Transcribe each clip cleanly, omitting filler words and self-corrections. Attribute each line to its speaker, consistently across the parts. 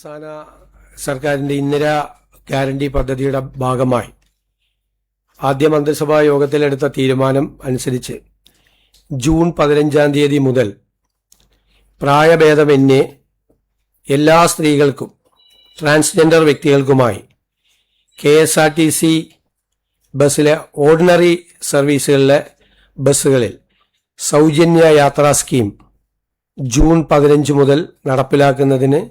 Speaker 1: സംസ്ഥാന സർക്കാരിൻ്റെ ഇന്ദിര ഗ്യാരണ്ടി പദ്ധതിയുടെ ഭാഗമായി ആദ്യ മന്ത്രിസഭാ യോഗത്തിലെടുത്ത തീരുമാനം അനുസരിച്ച് ജൂൺ 15-ാം തീയതി മുതൽ പ്രായഭേദമന്യേ എല്ലാ സ്ത്രീകൾക്കും ട്രാൻസ്ജെൻഡർ വ്യക്തികൾക്കുമായി KSRTC ബസ്സിലെ ഓർഡിനറി സർവീസുകളിലെ ബസ്സുകളിൽ സൗജന്യ യാത്രാ സ്കീം ജൂൺ 15 മുതൽ നടപ്പിലാക്കുന്നതിന്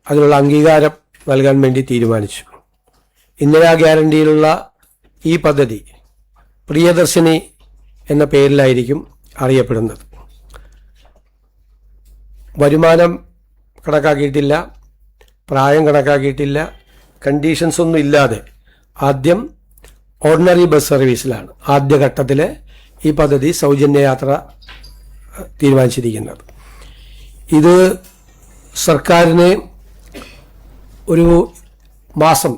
Speaker 1: അതിനുള്ള അംഗീകാരം നൽകാൻ വേണ്ടി തീരുമാനിച്ചു. ഇന്ദിരാ ഗ്യാരണ്ടിയിലുള്ള ഈ പദ്ധതി പ്രിയദർശിനി എന്ന പേരിലായിരിക്കും അറിയപ്പെടുന്നത്. വരുമാനം കണക്കാക്കിയിട്ടില്ല, പ്രായം കണക്കാക്കിയിട്ടില്ല, കണ്ടീഷൻസ് ഒന്നും ഇല്ലാതെ ആദ്യം ഓർഡിനറി ബസ് സർവീസിലാണ് ആദ്യഘട്ടത്തിലെ ഈ പദ്ധതി സൗജന്യ യാത്ര തീരുമാനിച്ചിരിക്കുന്നത്. ഇത് സർക്കാരിന് ഒരു മാസം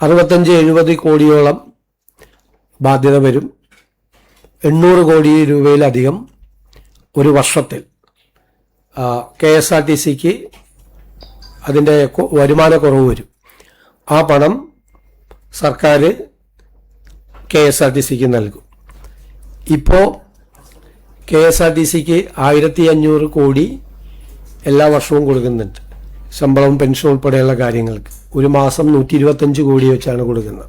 Speaker 1: 65-70 കോടിയോളം ബാധ്യത വരും. 800 കോടി രൂപയിലധികം ഒരു വർഷത്തിൽ KSRTCക്ക് അതിൻ്റെ വരുമാനക്കുറവ് വരും. ആ പണം സർക്കാർ KSRTCക്ക് നൽകും. ഇപ്പോൾ KSRTCക്ക് 1500 കോടി എല്ലാ വർഷവും കൊടുക്കുന്നുണ്ട്. ശമ്പളവും പെൻഷനും ഉൾപ്പെടെയുള്ള കാര്യങ്ങൾക്ക് ഒരു മാസം 125 കോടി വെച്ചാണ് കൊടുക്കുന്നത്.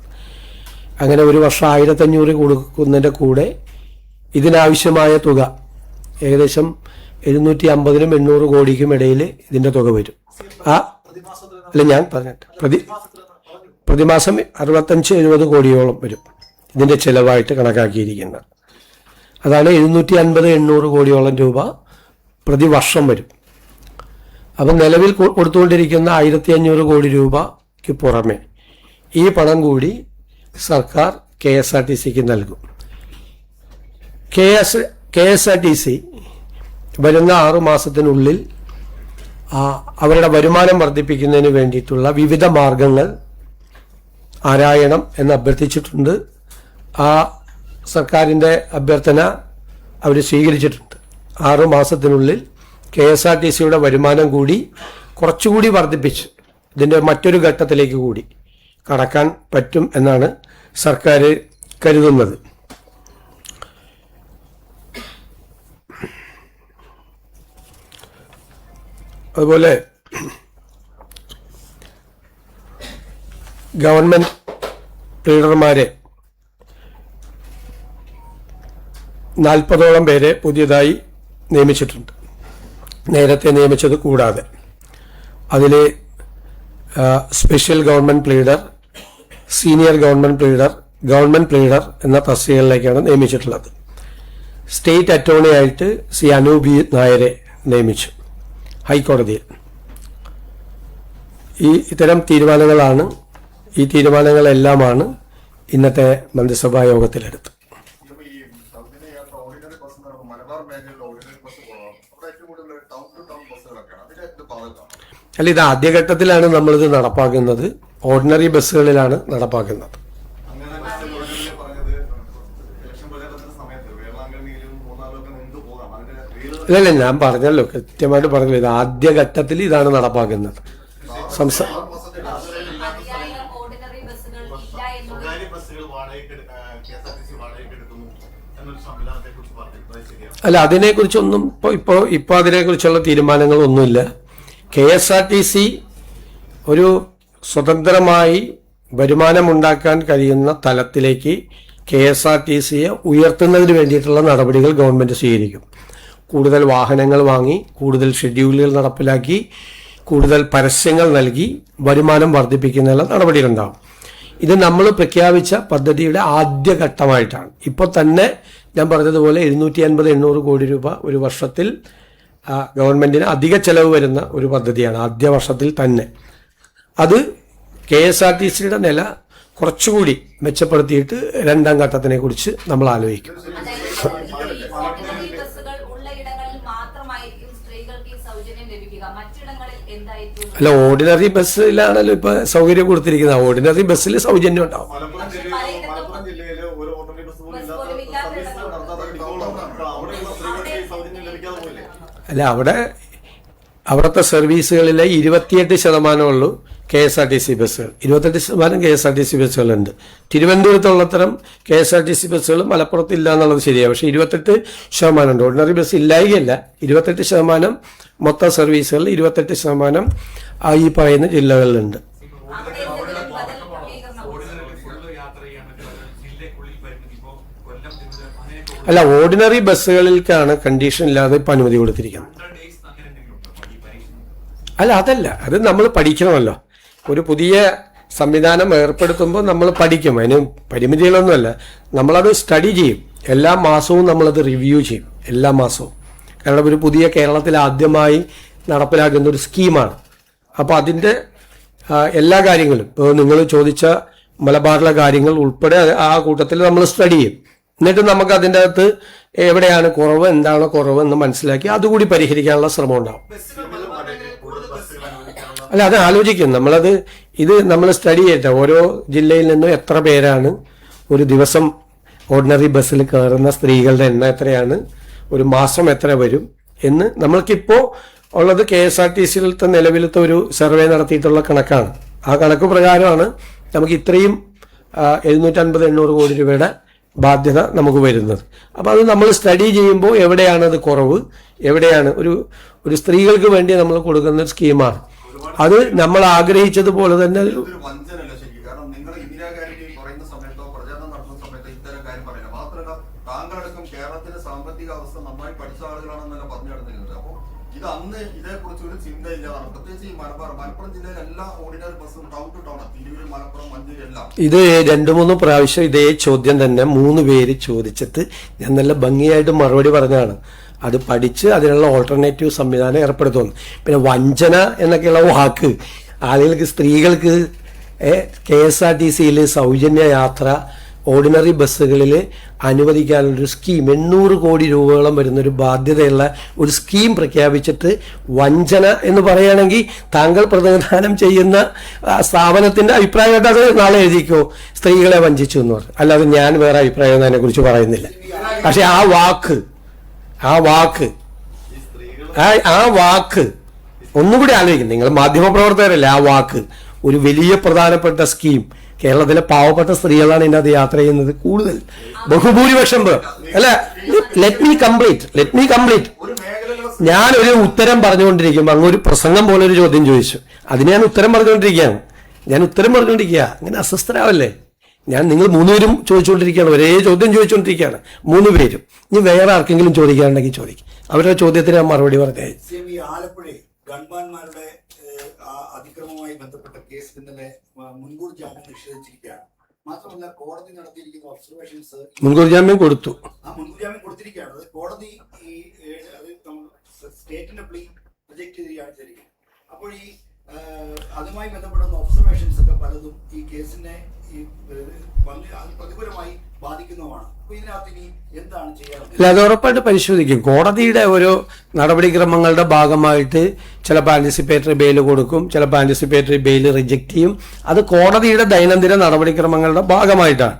Speaker 1: അങ്ങനെ ഒരു വർഷം 1500 കൊടുക്കുന്നതിൻ്റെ കൂടെ ഇതിനാവശ്യമായ തുക ഏകദേശം 750-800 കോടിക്കും ഇടയിൽ ഇതിൻ്റെ തുക വരും. അല്ല, ഞാൻ പറഞ്ഞിട്ട് പ്രതിമാസം 65-70 കോടിയോളം വരും ഇതിൻ്റെ ചിലവായിട്ട് കണക്കാക്കിയിരിക്കുന്നത്. അതാണ് 750-800 കോടിയോളം രൂപ പ്രതിവർഷം വരും. അപ്പം നിലവിൽ കൊടുത്തുകൊണ്ടിരിക്കുന്ന 1500 കോടി രൂപയ്ക്ക് പുറമെ ഈ പണം കൂടി സർക്കാർ KSRTCക്ക് നൽകും. KSRTC വരുന്ന 6 മാസത്തിനുള്ളിൽ അവരുടെ വരുമാനം വർദ്ധിപ്പിക്കുന്നതിന് വേണ്ടിയിട്ടുള്ള വിവിധ മാർഗങ്ങൾ ആരായണം എന്ന് അഭ്യർത്ഥിച്ചിട്ടുണ്ട്. ആ സർക്കാരിൻ്റെ അഭ്യർത്ഥന അവർ സ്വീകരിച്ചിട്ടുണ്ട്. 6 മാസത്തിനുള്ളിൽ KSRTCയുടെ വരുമാനം കൂടി കുറച്ചുകൂടി വർദ്ധിപ്പിച്ച് ഇതിൻ്റെ മറ്റൊരു ഘട്ടത്തിലേക്ക് കൂടി കടക്കാൻ പറ്റും എന്നാണ് സർക്കാർ കരുതുന്നത്. അതുപോലെ ഗവൺമെൻറ് ലീഡർമാരെ 40ഓളം പേരെ പുതിയതായി നിയമിച്ചിട്ടുണ്ട്. നേരത്തെ നിയമിച്ചത് കൂടാതെ അതിൽ special government leader, senior government leader എന്ന തസ്തികകളിലേക്കാണ് നിയമിച്ചിട്ടുള്ളത്. സ്റ്റേറ്റ് അറ്റോർണി ആയിട്ട് അനൂപ് നായരെ നിയമിച്ചു ഹൈക്കോടതിയിൽ. ഇത്തരം തീരുമാനങ്ങളാണ്, ഈ തീരുമാനങ്ങളെല്ലാമാണ് ഇന്നത്തെ മന്ത്രിസഭാ യോഗത്തിലെടുത്തത്. അല്ല, ഇത് ആദ്യഘട്ടത്തിലാണ് നമ്മളിത് നടപ്പാക്കുന്നത്. ഓർഡിനറി ബസ്സുകളിലാണ് നടപ്പാക്കുന്നത്. അല്ലല്ല, ഞാൻ പറഞ്ഞല്ലോ, കൃത്യമായിട്ട് പറഞ്ഞല്ലോ, ഇത് ആദ്യഘട്ടത്തിൽ ഇതാണ് നടപ്പാക്കുന്നത്. അല്ല, അതിനെക്കുറിച്ചൊന്നും ഇപ്പോൾ അതിനെക്കുറിച്ചുള്ള തീരുമാനങ്ങളൊന്നുമില്ല. KSRTC ഒരു സ്വതന്ത്രമായി വരുമാനമുണ്ടാക്കാൻ കഴിയുന്ന തലത്തിലേക്ക് KSRTCയെ ഉയർത്തുന്നതിന് വേണ്ടിയിട്ടുള്ള നടപടികൾ ഗവൺമെൻറ് സ്വീകരിക്കും. കൂടുതൽ വാഹനങ്ങൾ വാങ്ങി, കൂടുതൽ ഷെഡ്യൂളുകൾ നടപ്പിലാക്കി, കൂടുതൽ പരസ്യങ്ങൾ നൽകി വരുമാനം വർദ്ധിപ്പിക്കുന്നതിനുള്ള നടപടികളുണ്ടാകും. ഇത് നമ്മൾ പ്രഖ്യാപിച്ച പദ്ധതിയുടെ ആദ്യഘട്ടമായിട്ടാണ്. ഇപ്പോൾ തന്നെ ഞാൻ പറഞ്ഞതുപോലെ 750-800 കോടി രൂപ ഒരു വർഷത്തിൽ ഗവൺമെൻറ്റിന് അധിക ചെലവ് വരുന്ന ഒരു പദ്ധതിയാണ് ആദ്യ വർഷത്തിൽ തന്നെ. അത് KSRTCയുടെ നില കുറച്ചുകൂടി മെച്ചപ്പെടുത്തിയിട്ട് 2ാം ഘട്ടത്തിനെ കുറിച്ച് നമ്മൾ ആലോചിക്കും. അല്ല, ഓർഡിനറി ബസ്സിലാണല്ലോ ഇപ്പൊ സൗകര്യം കൊടുത്തിരിക്കുന്നത്. ഓർഡിനറി ബസ്സിൽ സൗജന്യം ഉണ്ടാവും. അല്ല, അവിടെ അവിടുത്തെ സർവീസുകളിലെ 28% ഉള്ളൂ KSRTC ബസ്സുകൾ. 28% KSRTC ബസ്സുകളുണ്ട്. തിരുവനന്തപുരത്തുള്ളത്തരം KSRTC ബസ്സുകൾ മലപ്പുറത്ത് ഇല്ല എന്നുള്ളത് ശരിയാണ്. പക്ഷേ 28% ഉണ്ട്. ഓർഡിനറി ബസ് ഇല്ലായികയല്ല, 28% മൊത്തം സർവീസുകളിൽ 28% ഈ പറയുന്ന ജില്ലകളിലുണ്ട്. അല്ല, ഓർഡിനറി ബസ്സുകളിലേക്കാണ് കണ്ടീഷൻ ഇല്ലാതെ ഇപ്പം അനുമതി കൊടുത്തിരിക്കുന്നത്. അല്ല, അതല്ല, അത് നമ്മൾ പഠിക്കണമല്ലോ. ഒരു പുതിയ സംവിധാനം ഏർപ്പെടുത്തുമ്പോൾ നമ്മൾ പഠിക്കും. അതിന് പരിമിതികളൊന്നുമല്ല, നമ്മളത് സ്റ്റഡി ചെയ്യും. എല്ലാ മാസവും നമ്മളത് റിവ്യൂ ചെയ്യും, എല്ലാ മാസവും. കാരണം ഒരു പുതിയ കേരളത്തിൽ ആദ്യമായി നടപ്പിലാക്കുന്ന ഒരു സ്കീമാണ്. അപ്പോൾ അതിൻ്റെ എല്ലാ കാര്യങ്ങളും, ഇപ്പോൾ നിങ്ങൾ ചോദിച്ച മലബാറിലെ കാര്യങ്ങൾ ഉൾപ്പെടെ ആ കൂട്ടത്തിൽ നമ്മൾ സ്റ്റഡി ചെയ്യും. എന്നിട്ട് നമുക്ക് അതിൻ്റെ അകത്ത് എവിടെയാണ് കുറവ്, എന്താണ് കുറവ് എന്ന് മനസ്സിലാക്കി അതുകൂടി പരിഹരിക്കാനുള്ള ശ്രമം ഉണ്ടാവും. അല്ല, അത് ആലോചിക്കും നമ്മളത്. ഇത് നമ്മൾ സ്റ്റഡി ചെയ്യട്ടെ. ഓരോ ജില്ലയിൽ നിന്നും എത്ര പേരാണ് ഒരു ദിവസം ഓർഡിനറി ബസ്സിൽ കയറുന്ന സ്ത്രീകളുടെ എണ്ണം എത്രയാണ്, ഒരു മാസം എത്ര വരും എന്ന് നമ്മൾക്കിപ്പോൾ ഉള്ളത് KSRTCയിലത്തെ നിലവിലത്തെ ഒരു സർവേ നടത്തിയിട്ടുള്ള കണക്കാണ്. ആ കണക്ക് പ്രകാരമാണ് നമുക്ക് ഇത്രയും 750-800 കോടി രൂപയുടെ ബാധ്യത നമുക്ക് വരുന്നത്. അപ്പോൾ അത് നമ്മൾ സ്റ്റഡി ചെയ്യുമ്പോൾ എവിടെയാണ് അത് കുറവ്, എവിടെയാണ് ഒരു സ്ത്രീകൾക്ക് വേണ്ടി നമ്മൾ കൊടുക്കുന്ന ഒരു സ്കീമാണ്. അത് നമ്മൾ ആഗ്രഹിച്ചതുപോലെ തന്നെ
Speaker 2: താങ്കളടക്കം കേരളത്തിലെ സാമ്പത്തിക അവസ്ഥ നന്നായി പഠിച്ച ആളുകളാണെന്നല്ല പറഞ്ഞു നടന്നിരുന്നത്. അപ്പോൾ ഇത് അന്ന് ഇതേക്കുറിച്ച് ഒരു ചിന്തയില്ലാതാണ്. പ്രത്യേകിച്ച് ഈ മലപ്പുറം ജില്ലയിലെ എല്ലാ ഓർഡിനറി ബസ്സും town to town, Tirur, Malappuram, Manjeri എല്ലാം.
Speaker 1: ഇത് 2-3 പ്രാവശ്യം ഇതേ ചോദ്യം തന്നെ 3 പേര് ചോദിച്ചിട്ട് ഞാൻ നല്ല ഭംഗിയായിട്ട് മറുപടി പറഞ്ഞതാണ്. അത് പഠിച്ച് അതിനുള്ള ഓൾട്ടർനേറ്റീവ് സംവിധാനം ഏർപ്പെടുത്തുന്നു. പിന്നെ വഞ്ചന എന്നൊക്കെയുള്ള വാക്ക് ആളുകൾക്ക്, സ്ത്രീകൾക്ക് KSRTCയിൽ സൗജന്യ യാത്ര ഓർഡിനറി ബസ്സുകളിൽ അനുവദിക്കാനുള്ളൊരു സ്കീം 800 കോടി രൂപയോളം വരുന്നൊരു ബാധ്യതയുള്ള ഒരു സ്കീം പ്രഖ്യാപിച്ചിട്ട് വഞ്ചന എന്ന് പറയുകയാണെങ്കിൽ താങ്കൾ പ്രതിനിധാനം ചെയ്യുന്ന സ്ഥാപനത്തിൻ്റെ അഭിപ്രായമായിട്ട് അത് നാളെ എഴുതിക്കോ, സ്ത്രീകളെ വഞ്ചിച്ചു എന്ന് പറഞ്ഞു. അല്ലാതെ ഞാൻ വേറെ അഭിപ്രായം അതിനെക്കുറിച്ച് പറയുന്നില്ല. പക്ഷെ ആ വാക്ക് ഒന്നുകൂടി ആലോചിക്കും. നിങ്ങൾ മാധ്യമപ്രവർത്തകരല്ലേ, ആ വാക്ക് ഒരു വലിയ പ്രധാനപ്പെട്ട സ്കീം. കേരളത്തിലെ പാവപ്പെട്ട സ്ത്രീകളാണ് ഇതിനകത്ത് യാത്ര ചെയ്യുന്നത് കൂടുതൽ, ബഹുഭൂരിപക്ഷം പേർ. അല്ല, ലെറ്റ് മീ കംപ്ലീറ്റ്. ഞാനൊരു ഉത്തരം പറഞ്ഞുകൊണ്ടിരിക്കുമ്പോൾ അങ്ങൊരു പ്രസംഗം പോലെ ഒരു ചോദ്യം ചോദിച്ചു. അതിന് ഞാൻ ഉത്തരം പറഞ്ഞുകൊണ്ടിരിക്കുകയാണ്. അങ്ങനെ അസ്വസ്ഥരാവല്ലേ. നിങ്ങൾ 3 പേരും ചോദിച്ചുകൊണ്ടിരിക്കുകയാണ്, ഒരേ ചോദ്യം ചോദിച്ചുകൊണ്ടിരിക്കുകയാണ് 3 പേരും. ഇനി വേറെ ആർക്കെങ്കിലും ചോദിക്കാനുണ്ടെങ്കിൽ ചോദിക്കും. അവരുടെ ചോദ്യത്തിന് ഞാൻ മറുപടി പറഞ്ഞേ.
Speaker 3: ഗൺമാന്മാരുടെ അതിക്രമവുമായി ബന്ധപ്പെട്ട കേസ് ഇന്നലെ മുൻകൂർ ജാമ്യം നിഷേധിച്ചിരിക്കുകയാണ്. മാത്രമല്ല, കോടതി നടത്തിയിരിക്കുന്ന ഒബ്സർവേഷൻസ്
Speaker 1: മുൻകൂർ ജാമ്യം കൊടുത്തു.
Speaker 3: മുൻകൂർ ജാമ്യം കൊടുത്തിരിക്കുകയാണ്. അത് കോടതി സ്റ്റേറ്റിന്റെ പ്ലീ റിജക്ട് ചെയ്യുകയാണ് ചെയ്തിരിക്കുന്നത്. അപ്പോൾ ഈ അതുമായി ബന്ധപ്പെടുന്ന ഒബ്സർവേഷൻസ് ഒക്കെ പലതും ഈ കേസിനെ പ്രതികൂലമായി ബാധിക്കുന്നതുമാണ്. അപ്പൊ ഇതിനകത്ത് ഇനി എന്താണ് ചെയ്യാറുള്ളത്?
Speaker 1: അത് ഉറപ്പായിട്ട് പരിശോധിക്കും. കോടതിയുടെ ഓരോ നടപടിക്രമങ്ങളുടെ ഭാഗമായിട്ട് ചിലപ്പോൾ ആന്റിസിപ്പേറ്ററി ബെയിൽ കൊടുക്കും, ചിലപ്പോൾ ആന്റിസിപ്പേറ്ററി ബെയിൽ റിജക്റ്റ് ചെയ്യും. അത് കോടതിയുടെ ദൈനംദിന നടപടിക്രമങ്ങളുടെ ഭാഗമായിട്ടാണ്.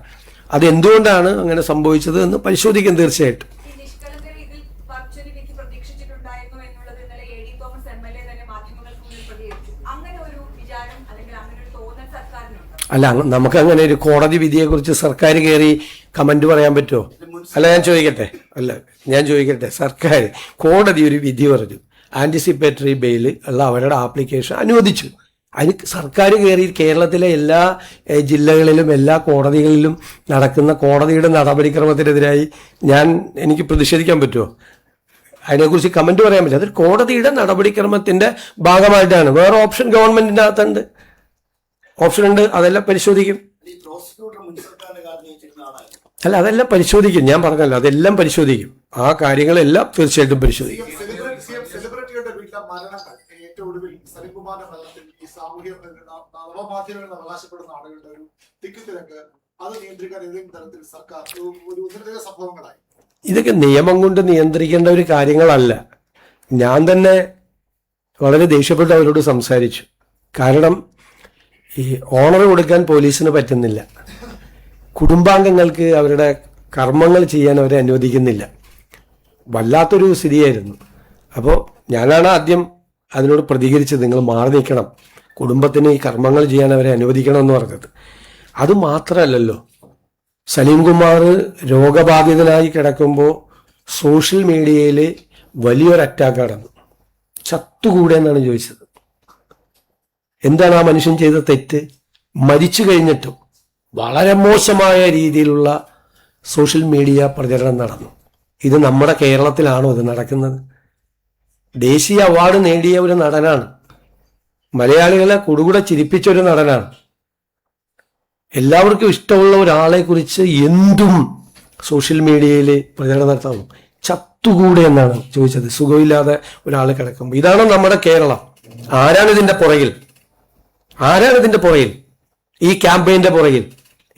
Speaker 1: അത് എന്തുകൊണ്ടാണ് അങ്ങനെ സംഭവിച്ചത് എന്ന് പരിശോധിക്കും തീർച്ചയായിട്ടും. അല്ല, നമുക്ക് അങ്ങനെ ഒരു കോടതി വിധിയെക്കുറിച്ച് സർക്കാർ കയറി കമന്റ് പറയാൻ പറ്റുമോ? ഞാൻ ചോദിക്കട്ടെ, സർക്കാർ കോടതി ഒരു വിധി പറഞ്ഞു, ആന്റിസിപ്പേറ്ററി ബെയിൽ ഉള്ള അവരുടെ ആപ്ലിക്കേഷൻ അനുവദിച്ചു. അതിന് സർക്കാർ കയറി കേരളത്തിലെ എല്ലാ ജില്ലകളിലും എല്ലാ കോടതികളിലും നടക്കുന്ന കോടതിയുടെ നടപടിക്രമത്തിനെതിരായി എനിക്ക് പ്രതിഷേധിക്കാൻ പറ്റുമോ? അതിനെക്കുറിച്ച് കമന്റ് പറയാൻ പറ്റില്ല. അത് കോടതിയുടെ നടപടിക്രമത്തിന്റെ ഭാഗമായിട്ടാണ്. വേറെ ഓപ്ഷൻ ഗവൺമെന്റിന്റെ അകത്തുണ്ട്, ഓപ്ഷൻ ഉണ്ട്. അതെല്ലാം പരിശോധിക്കും. അല്ല, അതെല്ലാം പരിശോധിക്കും. ഞാൻ പറഞ്ഞല്ലോ, അതെല്ലാം പരിശോധിക്കും. ആ കാര്യങ്ങളെല്ലാം തീർച്ചയായിട്ടും പരിശോധിക്കും.
Speaker 4: സെലിബ്രിറ്റിയുടെ വീട്ടിലെ മരണങ്ങൾ ഏറ്റവും ഒടുവിൽ സലിംകുമാറിന്റെ മരണത്തിൽ ഈ സാമൂഹ്യ നവമാധ്യമങ്ങൾ അവകാശപ്പെടുന്ന ആളുകളുടെ ഒരു തിക്കുതിരക്ക് അത് നിയന്ത്രിക്കാൻ ഏതെങ്കിലും തരത്തിൽ സർക്കാർ ഒരു ഉന്നത സംഭവങ്ങളായി.
Speaker 1: ഇതൊക്കെ നിയമം കൊണ്ട് നിയന്ത്രിക്കേണ്ട ഒരു കാര്യങ്ങളല്ല. ഞാൻ തന്നെ വളരെ ദേഷ്യപ്പെട്ട് അവരോട് സംസാരിച്ചു. കാരണം ഈ ഓണർ കൊടുക്കാൻ പോലീസിന് പറ്റുന്നില്ല, കുടുംബാംഗങ്ങൾക്ക് അവരുടെ കർമ്മങ്ങൾ ചെയ്യാൻ അവരെ അനുവദിക്കുന്നില്ല. വല്ലാത്തൊരു സ്ഥിതിയായിരുന്നു. അപ്പോൾ ഞാനാണ് ആദ്യം അതിനോട് പ്രതികരിച്ചത്, നിങ്ങൾ മാറി നിൽക്കണം, കുടുംബത്തിന് ഈ കർമ്മങ്ങൾ ചെയ്യാൻ അവരെ അനുവദിക്കണം എന്ന് പറഞ്ഞത്. അത് മാത്രമല്ലല്ലോ, സലീം കുമാർ രോഗബാധിതനായി കിടക്കുമ്പോൾ സോഷ്യൽ മീഡിയയിൽ വലിയൊരു അറ്റാക്ക് നടന്നു. ചത്തുകൂടെ എന്നാണ് ചോദിച്ചത്. എന്താണ് ആ മനുഷ്യൻ ചെയ്ത തെറ്റ്? മരിച്ചു കഴിഞ്ഞിട്ടും വളരെ മോശമായ രീതിയിലുള്ള സോഷ്യൽ മീഡിയ പ്രചരണം നടന്നു. ഇത് നമ്മുടെ കേരളത്തിലാണോ ഇത് നടക്കുന്നത്? ദേശീയ അവാർഡ് നേടിയ ഒരു നടനാണ്, മലയാളികളെ കുടുകൂടെ ചിരിപ്പിച്ച ഒരു നടനാണ്. എല്ലാവർക്കും ഇഷ്ടമുള്ള ഒരാളെ കുറിച്ച് എന്തും സോഷ്യൽ മീഡിയയിൽ പ്രചരണം നടത്താവും. ചത്തുകൂടെ എന്നാണ് ചോദിച്ചത്, സുഖമില്ലാതെ ഒരാൾ കിടക്കുമ്പോൾ. ഇതാണ് നമ്മുടെ കേരളം. ആരാണ് ഇതിന്റെ പുറകിൽ? ആരാണ് ഇതിന്റെ പുറകിൽ? ഈ ക്യാമ്പയിന്റെ പുറകിൽ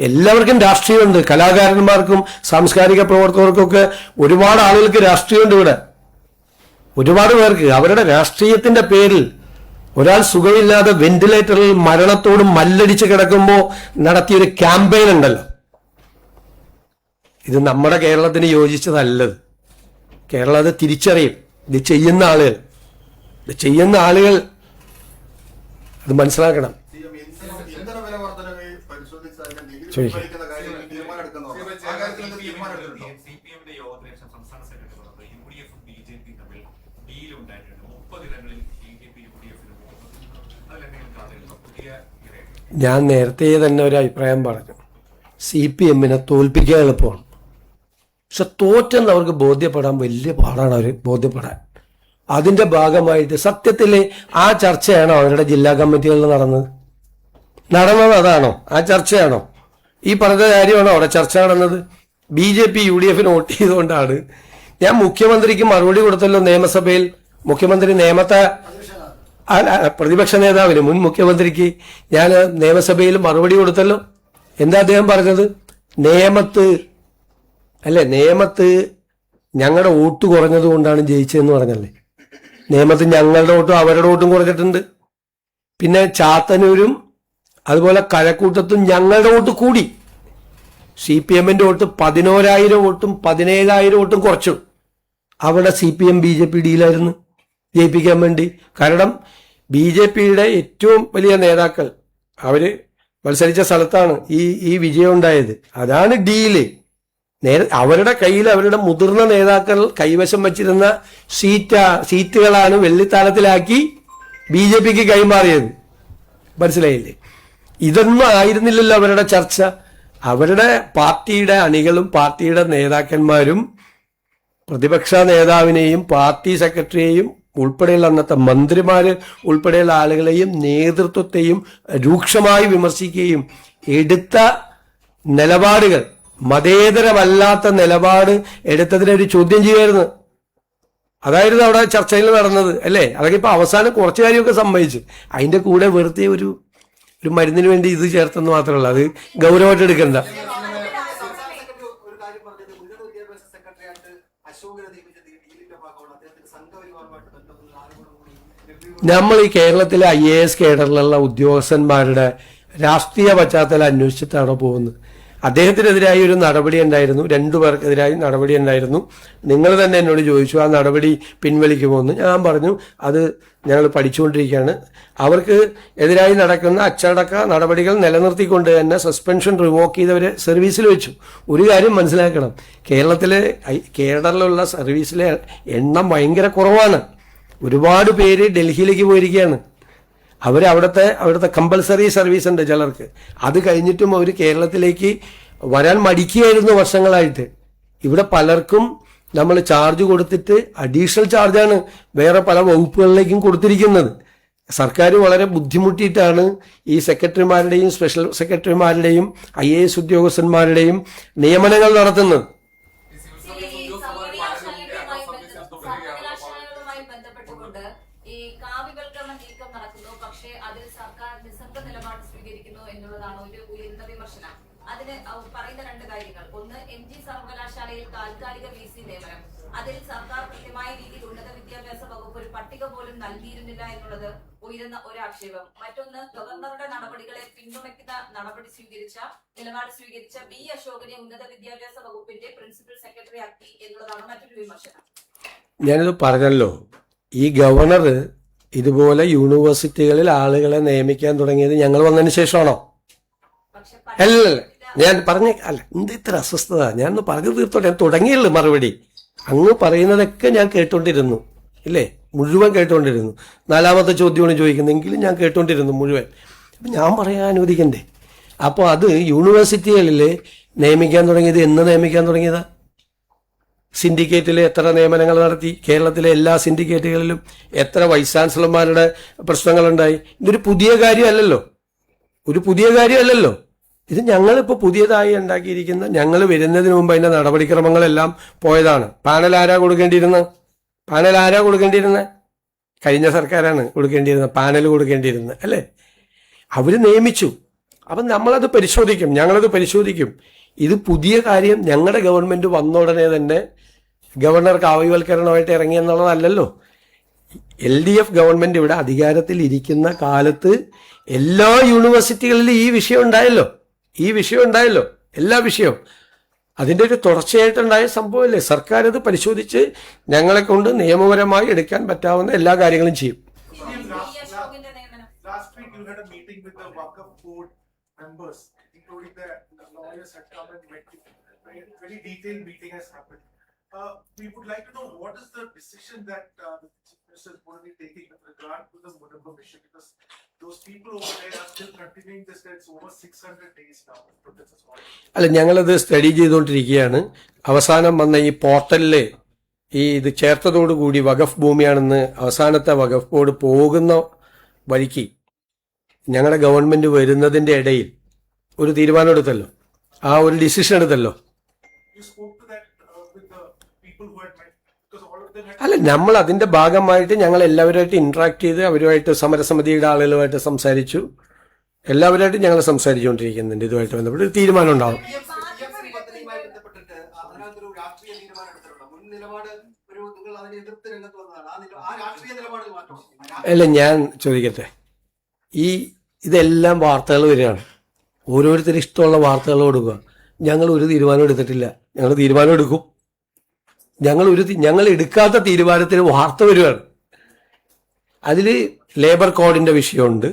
Speaker 1: എല്ലാവർക്കും രാഷ്ട്രീയമുണ്ട്. കലാകാരന്മാർക്കും സാംസ്കാരിക പ്രവർത്തകർക്കൊക്കെ ഒരുപാട് ആളുകൾക്ക് രാഷ്ട്രീയമുണ്ട് ഇവിടെ. ഒരുപാട് പേർക്ക് അവരുടെ രാഷ്ട്രീയത്തിന്റെ പേരിൽ ഒരാൾ സുഖമില്ലാതെ വെന്റിലേറ്ററിൽ മരണത്തോട് മല്ലടിച്ച് കിടക്കുമ്പോൾ നടത്തിയൊരു ക്യാമ്പയിൻ ഉണ്ടല്ലോ, ഇത് നമ്മുടെ കേരളത്തിന് യോജിച്ചതല്ലത്. കേരളം അത് തിരിച്ചറിയും. ഇത് ചെയ്യുന്ന ആളുകൾ അത് മനസ്സിലാക്കണം.
Speaker 2: ഇന്ധന വില വർധനവ് പരിശോധിച്ച് അതിന്റെ നികുതി
Speaker 1: ചോദിക്കാം.
Speaker 2: പിൻവലിക്കുന്ന കാര്യത്തിൽ തീരുമാനം എടുക്കുന്നു. ആ കാര്യത്തിൽ എന്ത് തീരുമാനം എടുത്തിട്ടുണ്ടോ?
Speaker 5: സിപിഎമ്മിന്റെ യോഗത്തിന് ശേഷം സംസ്ഥാന സെക്രട്ടറി പറഞ്ഞത് യുഡിഎഫും ബിജെപിയും തമ്മിൽ ഡീൽ ഉണ്ടായിട്ടുണ്ട്. 30 ഇടങ്ങളിൽ ബിജെപി യുഡിഎഫിന് അതിലെന്തെങ്കിലും കാണുന്നുണ്ടോ? പുതിയ
Speaker 1: ഞാൻ നേരത്തെ തന്നെ ഒരു അഭിപ്രായം പറഞ്ഞു, CPM-നെ തോൽപ്പിക്കാൻ എളുപ്പമാണ്. പക്ഷെ തോറ്റെന്ന് അവർക്ക് ബോധ്യപ്പെടാൻ വലിയ പാടാണ്. അവർ ബോധ്യപ്പെടാൻ അതിന്റെ ഭാഗമായിട്ട് സത്യത്തിൽ ആ ചർച്ചയാണോ അവരുടെ ജില്ലാ കമ്മിറ്റികളിൽ നടന്നത്? അതാണോ? ആ ചർച്ചയാണോ? ഈ പറഞ്ഞ കാര്യമാണോ അവിടെ ചർച്ച നടന്നത്? BJP UDF-ന് വോട്ട് ചെയ്തുകൊണ്ടാണ്. ഞാൻ മുഖ്യമന്ത്രിക്ക് മറുപടി കൊടുത്തല്ലോ നിയമസഭയിൽ. മുഖ്യമന്ത്രി പ്രതിപക്ഷ നേതാവിന്, മുൻ മുഖ്യമന്ത്രിക്ക് ഞാൻ നിയമസഭയിൽ മറുപടി കൊടുത്തല്ലോ. എന്താ അദ്ദേഹം പറഞ്ഞത്? നിയമത്ത് ഞങ്ങളുടെ വോട്ട് കുറഞ്ഞത് കൊണ്ടാണ് ജയിച്ചതെന്ന് പറഞ്ഞല്ലേ. നിയമത്ത് ഞങ്ങളുടെ വോട്ടും അവരുടെ വോട്ടും കുറഞ്ഞിട്ടുണ്ട്. പിന്നെ ചാത്തന്നൂരും അതുപോലെ കഴക്കൂട്ടത്തും ഞങ്ങളുടെ വോട്ട് കൂടി. CPM-ന്റെ വോട്ട് 11,000 വോട്ടും 17,000 വോട്ടും കുറച്ചു. അവിടെ CPM BJP ഡീലായിരുന്നു ജയിപ്പിക്കാൻ വേണ്ടി. കാരണം BJP-യുടെ ഏറ്റവും വലിയ നേതാക്കൾ അവര് മത്സരിച്ച സ്ഥലത്താണ് ഈ വിജയം ഉണ്ടായത്. അതാണ് ഡീല്. അവരുടെ കയ്യിൽ അവരുടെ മുതിർന്ന നേതാക്കൾ കൈവശം വച്ചിരുന്ന സീറ്റുകളാണ് വെള്ളിത്താളത്തിലാക്കി BJP-ക്ക് കൈമാറിയത്. മനസ്സിലായില്ലേ? ഇതൊന്നും ആയിരുന്നില്ലല്ലോ അവരുടെ ചർച്ച. അവരുടെ പാർട്ടിയുടെ അണികളും പാർട്ടിയുടെ നേതാക്കന്മാരും പ്രതിപക്ഷ നേതാവിനെയും പാർട്ടി സെക്രട്ടറിയെയും ഉൾപ്പെടെയുള്ള അന്നത്തെ മന്ത്രിമാര് ഉൾപ്പെടെയുള്ള ആളുകളെയും നേതൃത്വത്തെയും രൂക്ഷമായി വിമർശിക്കുകയും എടുത്ത നിലപാടുകൾ, മതേതരമല്ലാത്ത നിലപാട് എടുത്തതിനൊരു ചോദ്യം ചെയ്യുമായിരുന്നു. അതായിരുന്നു അവിടെ ചർച്ചയിൽ നടന്നത് അല്ലേ? അതൊക്കെ ഇപ്പൊ അവസാനം കുറച്ചു കാര്യമൊക്കെ സമ്മതിച്ചു. അതിന്റെ കൂടെ വെറുതെ ഒരു മരുന്നിന് വേണ്ടി ഇത് ചേർത്തെന്ന് മാത്രമല്ല, അത് ഗൗരവമായിട്ട് എടുക്കണ്ട.
Speaker 4: ഒരു കാര്യം പറഞ്ഞത്, ഉന്നത വിദ്യാഭ്യാസ സെക്രട്ടറിയായിട്ട് അശോകനെ നിയമിച്ചത് ഈ ഡീലിന്റെ ഭാഗമാണ്. അദ്ദേഹത്തിന് സംഘപരിവാറുമായിട്ട് ബന്ധപ്പെടുന്ന ആരോപണം കൂടി
Speaker 1: നമ്മൾ ഈ കേരളത്തിലെ IAS കേഡറിലുള്ള ഉദ്യോഗസ്ഥന്മാരുടെ രാഷ്ട്രീയ പശ്ചാത്തലം അന്വേഷിച്ചിട്ടാണോ പോകുന്നത്? അദ്ദേഹത്തിനെതിരായി ഒരു നടപടി ഉണ്ടായിരുന്നു, 2 പേർക്കെതിരായി നടപടി ഉണ്ടായിരുന്നു. നിങ്ങൾ തന്നെ എന്നോട് ചോദിച്ചു ആ നടപടി പിൻവലിക്കുമോ എന്ന്. ഞാൻ പറഞ്ഞു അത് ഞങ്ങൾ പഠിച്ചുകൊണ്ടിരിക്കുകയാണ്. അവർക്ക് എതിരായി നടക്കുന്ന അച്ചടക്ക നടപടികൾ നിലനിർത്തിക്കൊണ്ട് തന്നെ സസ്പെൻഷൻ റിവോക്ക് ചെയ്തവരെ സർവീസിൽ വെച്ചു. ഒരു കാര്യം മനസ്സിലാക്കണം, കേരളത്തിലുള്ള സർവീസിലെ എണ്ണം ഭയങ്കര കുറവാണ്. ഒരുപാട് പേര് ഡൽഹിയിലേക്ക് പോയിരിക്കുകയാണ്. അവിടുത്തെ കമ്പൽസറി സർവീസ് ഉണ്ട് ചിലർക്ക്. അത് കഴിഞ്ഞിട്ടും അവർ കേരളത്തിലേക്ക് വരാൻ മടിക്കുകയായിരുന്നു വർഷങ്ങളായിട്ട്. ഇവിടെ പലർക്കും നമ്മൾ ചാർജ് കൊടുത്തിട്ട് അഡീഷണൽ ചാർജാണ് വേറെ പല വകുപ്പുകളിലേക്കും കൊടുത്തിരിക്കുന്നത്. സർക്കാർ വളരെ ബുദ്ധിമുട്ടിയിട്ടാണ് ഈ സെക്രട്ടറിമാരുടെയും സ്പെഷ്യൽ സെക്രട്ടറിമാരുടെയും IAS ഉദ്യോഗസ്ഥന്മാരുടെയും നിയമനങ്ങൾ നടത്തുന്നത്.
Speaker 6: സർവകലാശാലകളുമായി ബന്ധപ്പെട്ടുകൊണ്ട് ഈ കാവ്യവൽക്കരണ നീക്കം നടക്കുന്നു, പക്ഷേ അതിൽ സർക്കാർ നിസ്സംഗ നിലപാട് സ്വീകരിക്കുന്നു എന്നുള്ളതാണ് ഒരു ഉയർന്ന വിമർശനം. അതിന് പറയുന്ന 2 കാര്യങ്ങൾ. ഒന്ന്, MG സർവകലാശാലയിൽ താൽക്കാലിക VC നിയമനം. അതിൽ സർക്കാർ കൃത്യമായ രീതിയിൽ ഉന്നത വിദ്യാഭ്യാസ വകുപ്പ് ഒരു പട്ടിക പോലും നൽകിയിരുന്നില്ല എന്നുള്ളത് ഉയരുന്ന ഒരു ആക്ഷേപം. മറ്റൊന്ന്, ഗവർണറുടെ നടപടികളെ പിന്തുണയ്ക്കുന്ന നിലപാട് സ്വീകരിച്ച B. അശോകനെ ഉന്നത വിദ്യാഭ്യാസ വകുപ്പിന്റെ പ്രിൻസിപ്പൽ സെക്രട്ടറി ആക്കി എന്നുള്ളതാണ് മറ്റൊരു വിമർശനം.
Speaker 1: ഞാനിത് പറഞ്ഞല്ലോ, ഈ ഗവർണർ ഇതുപോലെ യൂണിവേഴ്സിറ്റികളിൽ ആളുകളെ നിയമിക്കാൻ തുടങ്ങിയത് ഞങ്ങൾ വന്നതിന് ശേഷമാണോ?
Speaker 6: പക്ഷെ
Speaker 1: അല്ലല്ല, ഞാൻ അല്ല എന്ത് ഇത്ര അസ്വസ്ഥത, ഞാൻ പറഞ്ഞു തീർത്തോട്ടെ. ഞാൻ തുടങ്ങിയുള്ളൂ മറുപടി. അങ്ങ് പറയുന്നതൊക്കെ ഞാൻ കേട്ടോണ്ടിരുന്നു, ഇല്ലേ? മുഴുവൻ കേട്ടോണ്ടിരുന്നു. 4ാമത്തെ ചോദ്യമാണ് ചോദിക്കുന്നതെങ്കിലും ഞാൻ കേട്ടോണ്ടിരുന്നു മുഴുവൻ. അപ്പം ഞാൻ പറയാൻ അനുവദിക്കണ്ടേ? അപ്പോൾ അത് യൂണിവേഴ്സിറ്റികളിൽ നിയമിക്കാൻ തുടങ്ങിയത് എന്ന് നിയമിക്കാൻ തുടങ്ങിയതാ? സിൻഡിക്കേറ്റിൽ എത്ര നിയമനങ്ങൾ നടത്തി? കേരളത്തിലെ എല്ലാ സിൻഡിക്കേറ്റുകളിലും എത്ര വൈസ് ചാൻസലർമാരുടെ പ്രശ്നങ്ങളുണ്ടായി? ഇതൊരു പുതിയ കാര്യമല്ലല്ലോ, ഇത് ഞങ്ങളിപ്പോൾ പുതിയതായി ഉണ്ടാക്കിയിരിക്കുന്ന, ഞങ്ങൾ വരുന്നതിന് മുമ്പ് അതിൻ്റെ നടപടിക്രമങ്ങളെല്ലാം പോയതാണ്. പാനൽ ആരാ കൊടുക്കേണ്ടിയിരുന്നത്? കഴിഞ്ഞ സർക്കാരാണ് കൊടുക്കേണ്ടിയിരുന്നത്, പാനൽ കൊടുക്കേണ്ടിയിരുന്നത്, അല്ലേ? അവർ നിയമിച്ചു. അപ്പം ഞങ്ങളത് പരിശോധിക്കും. ഇത് പുതിയ കാര്യം ഞങ്ങളുടെ ഗവൺമെന്റ് വന്ന ഉടനെ തന്നെ ഗവർണർ കാവ്യവൽക്കരണമായിട്ട് ഇറങ്ങി എന്നുള്ളതല്ലല്ലോ. LDF ഗവൺമെന്റ് ഇവിടെ അധികാരത്തിൽ ഇരിക്കുന്ന കാലത്ത് എല്ലാ യൂണിവേഴ്സിറ്റികളിലും ഈ വിഷയം ഉണ്ടായല്ലോ, എല്ലാ വിഷയവും. അതിൻ്റെ ഒരു തുടർച്ചയായിട്ടുണ്ടായ സംഭവമല്ലേ? സർക്കാർ അത് പരിശോധിച്ച് ഞങ്ങളെ കൊണ്ട് നിയമപരമായി എടുക്കാൻ പറ്റാവുന്ന എല്ലാ കാര്യങ്ങളും ചെയ്യും.
Speaker 4: Last week you had a meeting with the Waqf board members, including the lawyers had come and met you. Very detailed meeting has happened. We would like to know what is the decision that the Chief Minister is going to be taking with regard to the Munimbu mission, because those people over there are still continuing this. It's over 600 days now.
Speaker 1: അല്ല, ഞങ്ങളത് study ചെയ്തുകൊണ്ടിരിക്കുകയാണ്. അവസാനം വന്ന ഈ പോർട്ടലില് ഇത് ചേർത്തതോടുകൂടി വഖഫ് ഭൂമിയാണെന്ന് അവസാനത്തെ വഖഫ് board പോകുന്ന വഴിക്ക് ഞങ്ങളുടെ ഗവൺമെന്റ് വരുന്നതിന്റെ ഇടയിൽ ഒരു തീരുമാനം എടുത്തല്ലോ, ഒരു ഡിസിഷൻ എടുത്തല്ലോ. അല്ല, നമ്മൾ അതിന്റെ ഭാഗമായിട്ട് ഞങ്ങൾ എല്ലാവരുമായിട്ട് ഇന്ററാക്ട് ചെയ്ത് അവരുമായിട്ട് സമരസമിതിയുടെ ആളുകളുമായിട്ട് സംസാരിച്ചു. എല്ലാവരുമായിട്ട് ഞങ്ങൾ സംസാരിച്ചുകൊണ്ടിരിക്കുന്നുണ്ട്. ഇതുമായിട്ട് ബന്ധപ്പെട്ട് ഒരു തീരുമാനം ഉണ്ടാവും. അല്ല, ഞാൻ ചോദിക്കട്ടെ, ഇതെല്ലാം വാർത്തകൾ വരികയാണ്, ഓരോരുത്തരും ഇഷ്ടമുള്ള വാർത്തകൾ കൊടുക്കുക. ഞങ്ങൾ ഒരു തീരുമാനം എടുത്തിട്ടില്ല. ഞങ്ങൾ തീരുമാനം എടുക്കും. ഞങ്ങൾ എടുക്കാത്ത തീരുമാനത്തിന് വാർത്ത വരികയാണ്. അതിൽ ലേബർ കോഡിന്റെ വിഷയമുണ്ട്,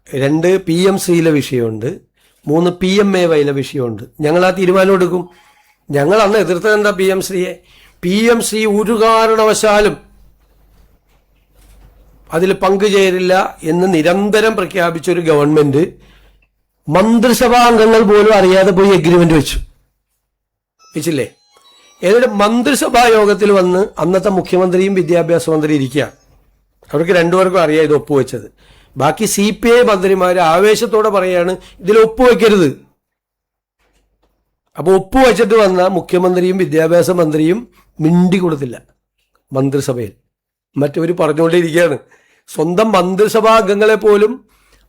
Speaker 1: 2 PMCയിലെ വിഷയമുണ്ട്, 3 PMAYയിലെ വിഷയമുണ്ട്. ഞങ്ങൾ ആ തീരുമാനം എടുക്കും. ഞങ്ങൾ അന്ന് എതിർത്തത് എന്താ? PMC ഒരു കാരണവശാലും അതിൽ പങ്കുചേരില്ല എന്ന് നിരന്തരം പ്രഖ്യാപിച്ചൊരു ഗവൺമെന്റ് മന്ത്രിസഭാ അംഗങ്ങൾ പോലും അറിയാതെ പോയി എഗ്രിമെന്റ് വെച്ചില്ലേ? എന്നിട്ട് മന്ത്രിസഭാ യോഗത്തിൽ വന്ന് അന്നത്തെ മുഖ്യമന്ത്രിയും വിദ്യാഭ്യാസ മന്ത്രി ഇരിക്കുക. അവർക്ക് രണ്ടുപേർക്കും അറിയാം ഇത് ഒപ്പുവെച്ചത്. ബാക്കി CPI മന്ത്രിമാർ ആവേശത്തോടെ പറയാണ് ഇതിൽ ഒപ്പുവെക്കരുത്. അപ്പൊ ഒപ്പുവെച്ചിട്ട് വന്ന മുഖ്യമന്ത്രിയും വിദ്യാഭ്യാസ മന്ത്രിയും മിണ്ടി കൊടുത്തില്ല മന്ത്രിസഭയിൽ. മറ്റവർ പറഞ്ഞുകൊണ്ടിരിക്കുകയാണ്. സ്വന്തം മന്ത്രിസഭാ അംഗങ്ങളെ പോലും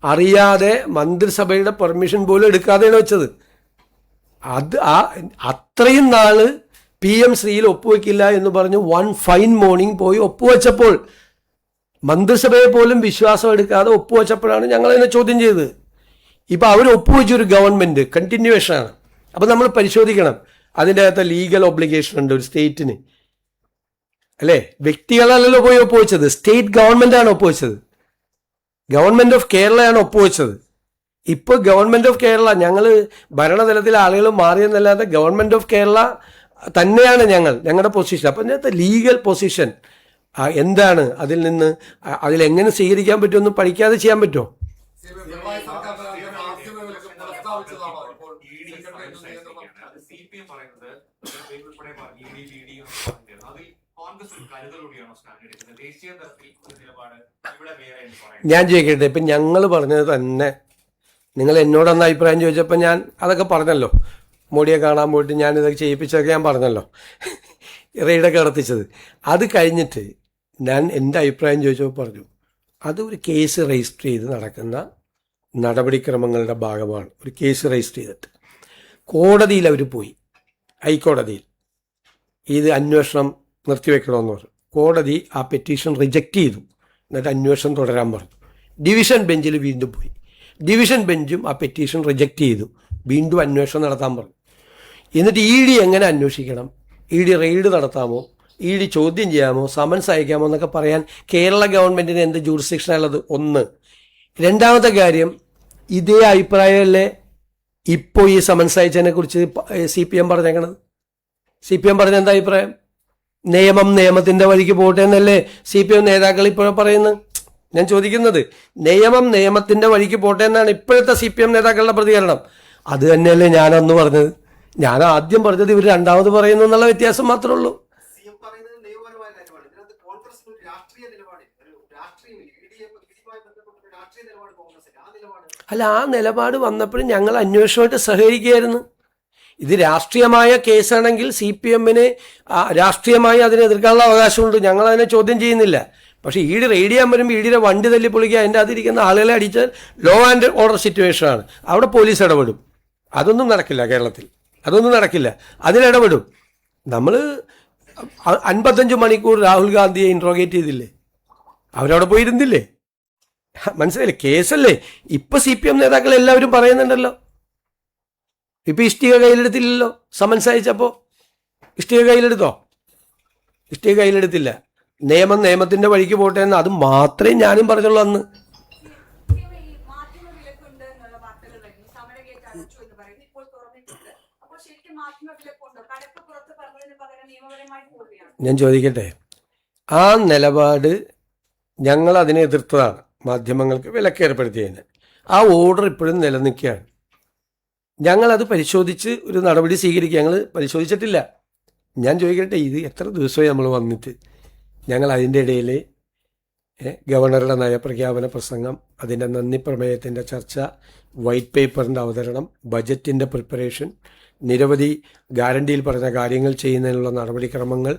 Speaker 1: അറിയാതെ മന്ത്രിസഭയുടെ പെർമിഷൻ പോലും എടുക്കാതെയാണ് വെച്ചത്. അത്രയും നാള് PMCയിൽ ഒപ്പുവെക്കില്ല എന്ന് പറഞ്ഞ് 1 ഫൈൻ മോർണിംഗ് പോയി ഒപ്പുവെച്ചപ്പോൾ, മന്ത്രിസഭയെ പോലും വിശ്വാസം എടുക്കാതെ ഒപ്പുവെച്ചപ്പോഴാണ് ഞങ്ങൾ അതിനെ ചോദ്യം ചെയ്തത്. ഇപ്പൊ അവർ ഒപ്പുവെച്ചൊരു ഗവൺമെന്റ് കണ്ടിന്യൂവേഷനാണ്. അപ്പൊ നമ്മൾ പരിശോധിക്കണം, അതിൻ്റെ അകത്ത് ലീഗൽ ഒബ്ലിഗേഷൻ ഉണ്ട് ഒരു സ്റ്റേറ്റിന്, അല്ലേ? വ്യക്തികളല്ലല്ലോ പോയി ഒപ്പുവെച്ചത്, സ്റ്റേറ്റ് ഗവൺമെന്റ് ആണ് ഒപ്പുവെച്ചത്. ഗവൺമെന്റ് ഓഫ് കേരളയാണ് ഒപ്പുവെച്ചത്. ഇപ്പൊ ഗവൺമെന്റ് ഓഫ് കേരള, ഞങ്ങൾ ഭരണതലത്തിലെ ആളുകൾ മാറിയെന്നല്ലാതെ ഗവൺമെന്റ് ഓഫ് കേരള തന്നെയാണ് ഞങ്ങളുടെ പൊസിഷൻ. അപ്പം ഇതിനകത്ത് ലീഗൽ പൊസിഷൻ എന്താണ്, അതിലെങ്ങനെ സ്വീകരിക്കാൻ പറ്റുമെന്ന് പഠിക്കാതെ ചെയ്യാൻ പറ്റുമോ? ഞാൻ ചോദിക്കട്ടെ, ഇപ്പം ഞങ്ങൾ പറഞ്ഞത് തന്നെ, നിങ്ങൾ എന്നോടൊന്ന് അഭിപ്രായം ചോദിച്ചപ്പോൾ ഞാൻ അതൊക്കെ പറഞ്ഞല്ലോ. മോഡിയെ കാണാൻ പോയിട്ട് ഞാൻ ഇതൊക്കെ ചെയ്യിപ്പിച്ചതൊക്കെ ഞാൻ പറഞ്ഞല്ലോ, റെയ്ഡൊക്കെ നടത്തിച്ചത്. അത് കഴിഞ്ഞിട്ട് ഞാൻ എൻ്റെ അഭിപ്രായം ചോദിച്ചപ്പോൾ പറഞ്ഞു അതൊരു കേസ് രജിസ്റ്റർ ചെയ്ത് നടക്കുന്ന നടപടിക്രമങ്ങളുടെ ഭാഗമാണ്. ഒരു കേസ് രജിസ്റ്റർ ചെയ്തിട്ട് കോടതിയിൽ അവർ പോയി, ഹൈക്കോടതിയിൽ ഇത് അന്വേഷണം നിർത്തിവെക്കണമെന്ന് പറഞ്ഞു. കോടതി ആ പെറ്റീഷൻ റിജക്റ്റ് ചെയ്തു. എന്നിട്ട് അന്വേഷണം തുടരാൻ പറഞ്ഞു. ഡിവിഷൻ ബെഞ്ചിൽ വീണ്ടും പോയി. ഡിവിഷൻ ബെഞ്ചും ആ പെറ്റീഷൻ റിജക്റ്റ് ചെയ്തു. വീണ്ടും അന്വേഷണം നടത്താൻ പറഞ്ഞു. എന്നിട്ട് ED എങ്ങനെ അന്വേഷിക്കണം, ED റെയ്ഡ് നടത്താമോ, ഇ ഡി ചോദ്യം ചെയ്യാമോ, സമൻസ് അയക്കാമോ എന്നൊക്കെ പറയാൻ കേരള ഗവൺമെൻറ്റിന് എന്ത് ജൂറിസ്ഡിക്ഷനാണുള്ളത്? ഒന്ന്. രണ്ടാമത്തെ കാര്യം, ഇതേ അഭിപ്രായമല്ലേ ഇപ്പോൾ ഈ സമൻസ് അയച്ചതിനെ കുറിച്ച് CPM പറഞ്ഞേക്കണത്? CPM പറഞ്ഞ എന്താ അഭിപ്രായം? നിയമം നിയമത്തിൻ്റെ വഴിക്ക് പോട്ടെ എന്നല്ലേ CPM നേതാക്കൾ ഇപ്പോൾ പറയുന്നത്? ഞാൻ ചോദിക്കുന്നത്, നിയമം നിയമത്തിൻ്റെ വഴിക്ക് പോട്ടെ എന്നാണ് ഇപ്പോഴത്തെ CPM നേതാക്കളുടെ പ്രതികരണം. അത് തന്നെയല്ലേ ഞാനന്ന് പറഞ്ഞത്. ഞാൻ ആദ്യം പറഞ്ഞത് ഇവർ രണ്ടാമത് പറയുന്നു എന്നുള്ള വ്യത്യാസം മാത്രമേ ഉള്ളൂ. അല്ല, ആ നിലപാട് വന്നപ്പോഴും ഞങ്ങൾ അന്വേഷണമായിട്ട് സഹകരിക്കുകയായിരുന്നു. ഇത് രാഷ്ട്രീയമായ കേസാണെങ്കിൽ CPM-ന് രാഷ്ട്രീയമായി അതിനെ എതിർക്കാനുള്ള അവകാശമുണ്ട്. ഞങ്ങൾ അതിനെ ചോദ്യം ചെയ്യുന്നില്ല. പക്ഷേ ഇ ഡി റെയ്ഡ് ചെയ്യാൻ വരുമ്പോൾ ഇ ഡിയുടെ വണ്ടി തല്ലി പൊളിക്കുക, അതിൻ്റെ അതിരിക്കുന്ന ആളുകളെ അടിച്ചാൽ ലോ ആൻഡ് ഓർഡർ സിറ്റുവേഷനാണ്. അവിടെ പോലീസ് ഇടപെടും. അതൊന്നും നടക്കില്ല കേരളത്തിൽ, അതൊന്നും നടക്കില്ല. അതിലിടപെടും. നമ്മൾ 55 മണിക്കൂർ രാഹുൽ ഗാന്ധിയെ ഇൻട്രോഗേറ്റ് ചെയ്തില്ലേ? അവരവിടെ പോയിരുന്നില്ലേ? മനസ്സിലായില്ലേ? കേസല്ലേ. ഇപ്പം CPM നേതാക്കൾ എല്ലാവരും പറയുന്നുണ്ടല്ലോ. ഇപ്പം ഇഷ്ടിക കയ്യിലെടുത്തില്ലല്ലോ സമൻസ് അയച്ചപ്പോൾ. ഇഷ്ടിക കയ്യിലെടുത്തോ? ഇഷ്ടിക കയ്യിലെടുത്തില്ല. നിയമം നിയമത്തിൻ്റെ വഴിക്ക് പോട്ടെ എന്ന് അത് മാത്രമേ ഞാനും പറഞ്ഞുള്ളൂ അന്ന്. ഞാൻ ചോദിക്കട്ടെ, ആ നിലപാട് ഞങ്ങൾ അതിനെ എതിർത്തതാണ്. മാധ്യമങ്ങൾക്ക് വിലക്ക് ഏർപ്പെടുത്തിയതിന് ആ ഓർഡർ ഇപ്പോഴും നിലനിൽക്കുകയാണ്. ഞങ്ങളത് പരിശോധിച്ച് ഒരു നടപടി സ്വീകരിക്കുക. ഞങ്ങൾ പരിശോധിച്ചിട്ടില്ല. ഞാൻ ചോദിക്കട്ടെ, ഇത് എത്ര ദിവസമായി നമ്മൾ വന്നിട്ട്? ഞങ്ങൾ അതിൻ്റെ ഇടയിൽ ഗവർണറുടെ നയപ്രഖ്യാപന പ്രസംഗം, അതിൻ്റെ നന്ദി പ്രമേയത്തിൻ്റെ ചർച്ച, വൈറ്റ് പേപ്പറിൻ്റെ അവതരണം, ബജറ്റിൻ്റെ പ്രിപ്പറേഷൻ, നിരവധി ഗ്യാരണ്ടിയിൽ പറഞ്ഞ കാര്യങ്ങൾ ചെയ്യുന്നതിനുള്ള നടപടിക്രമങ്ങൾ,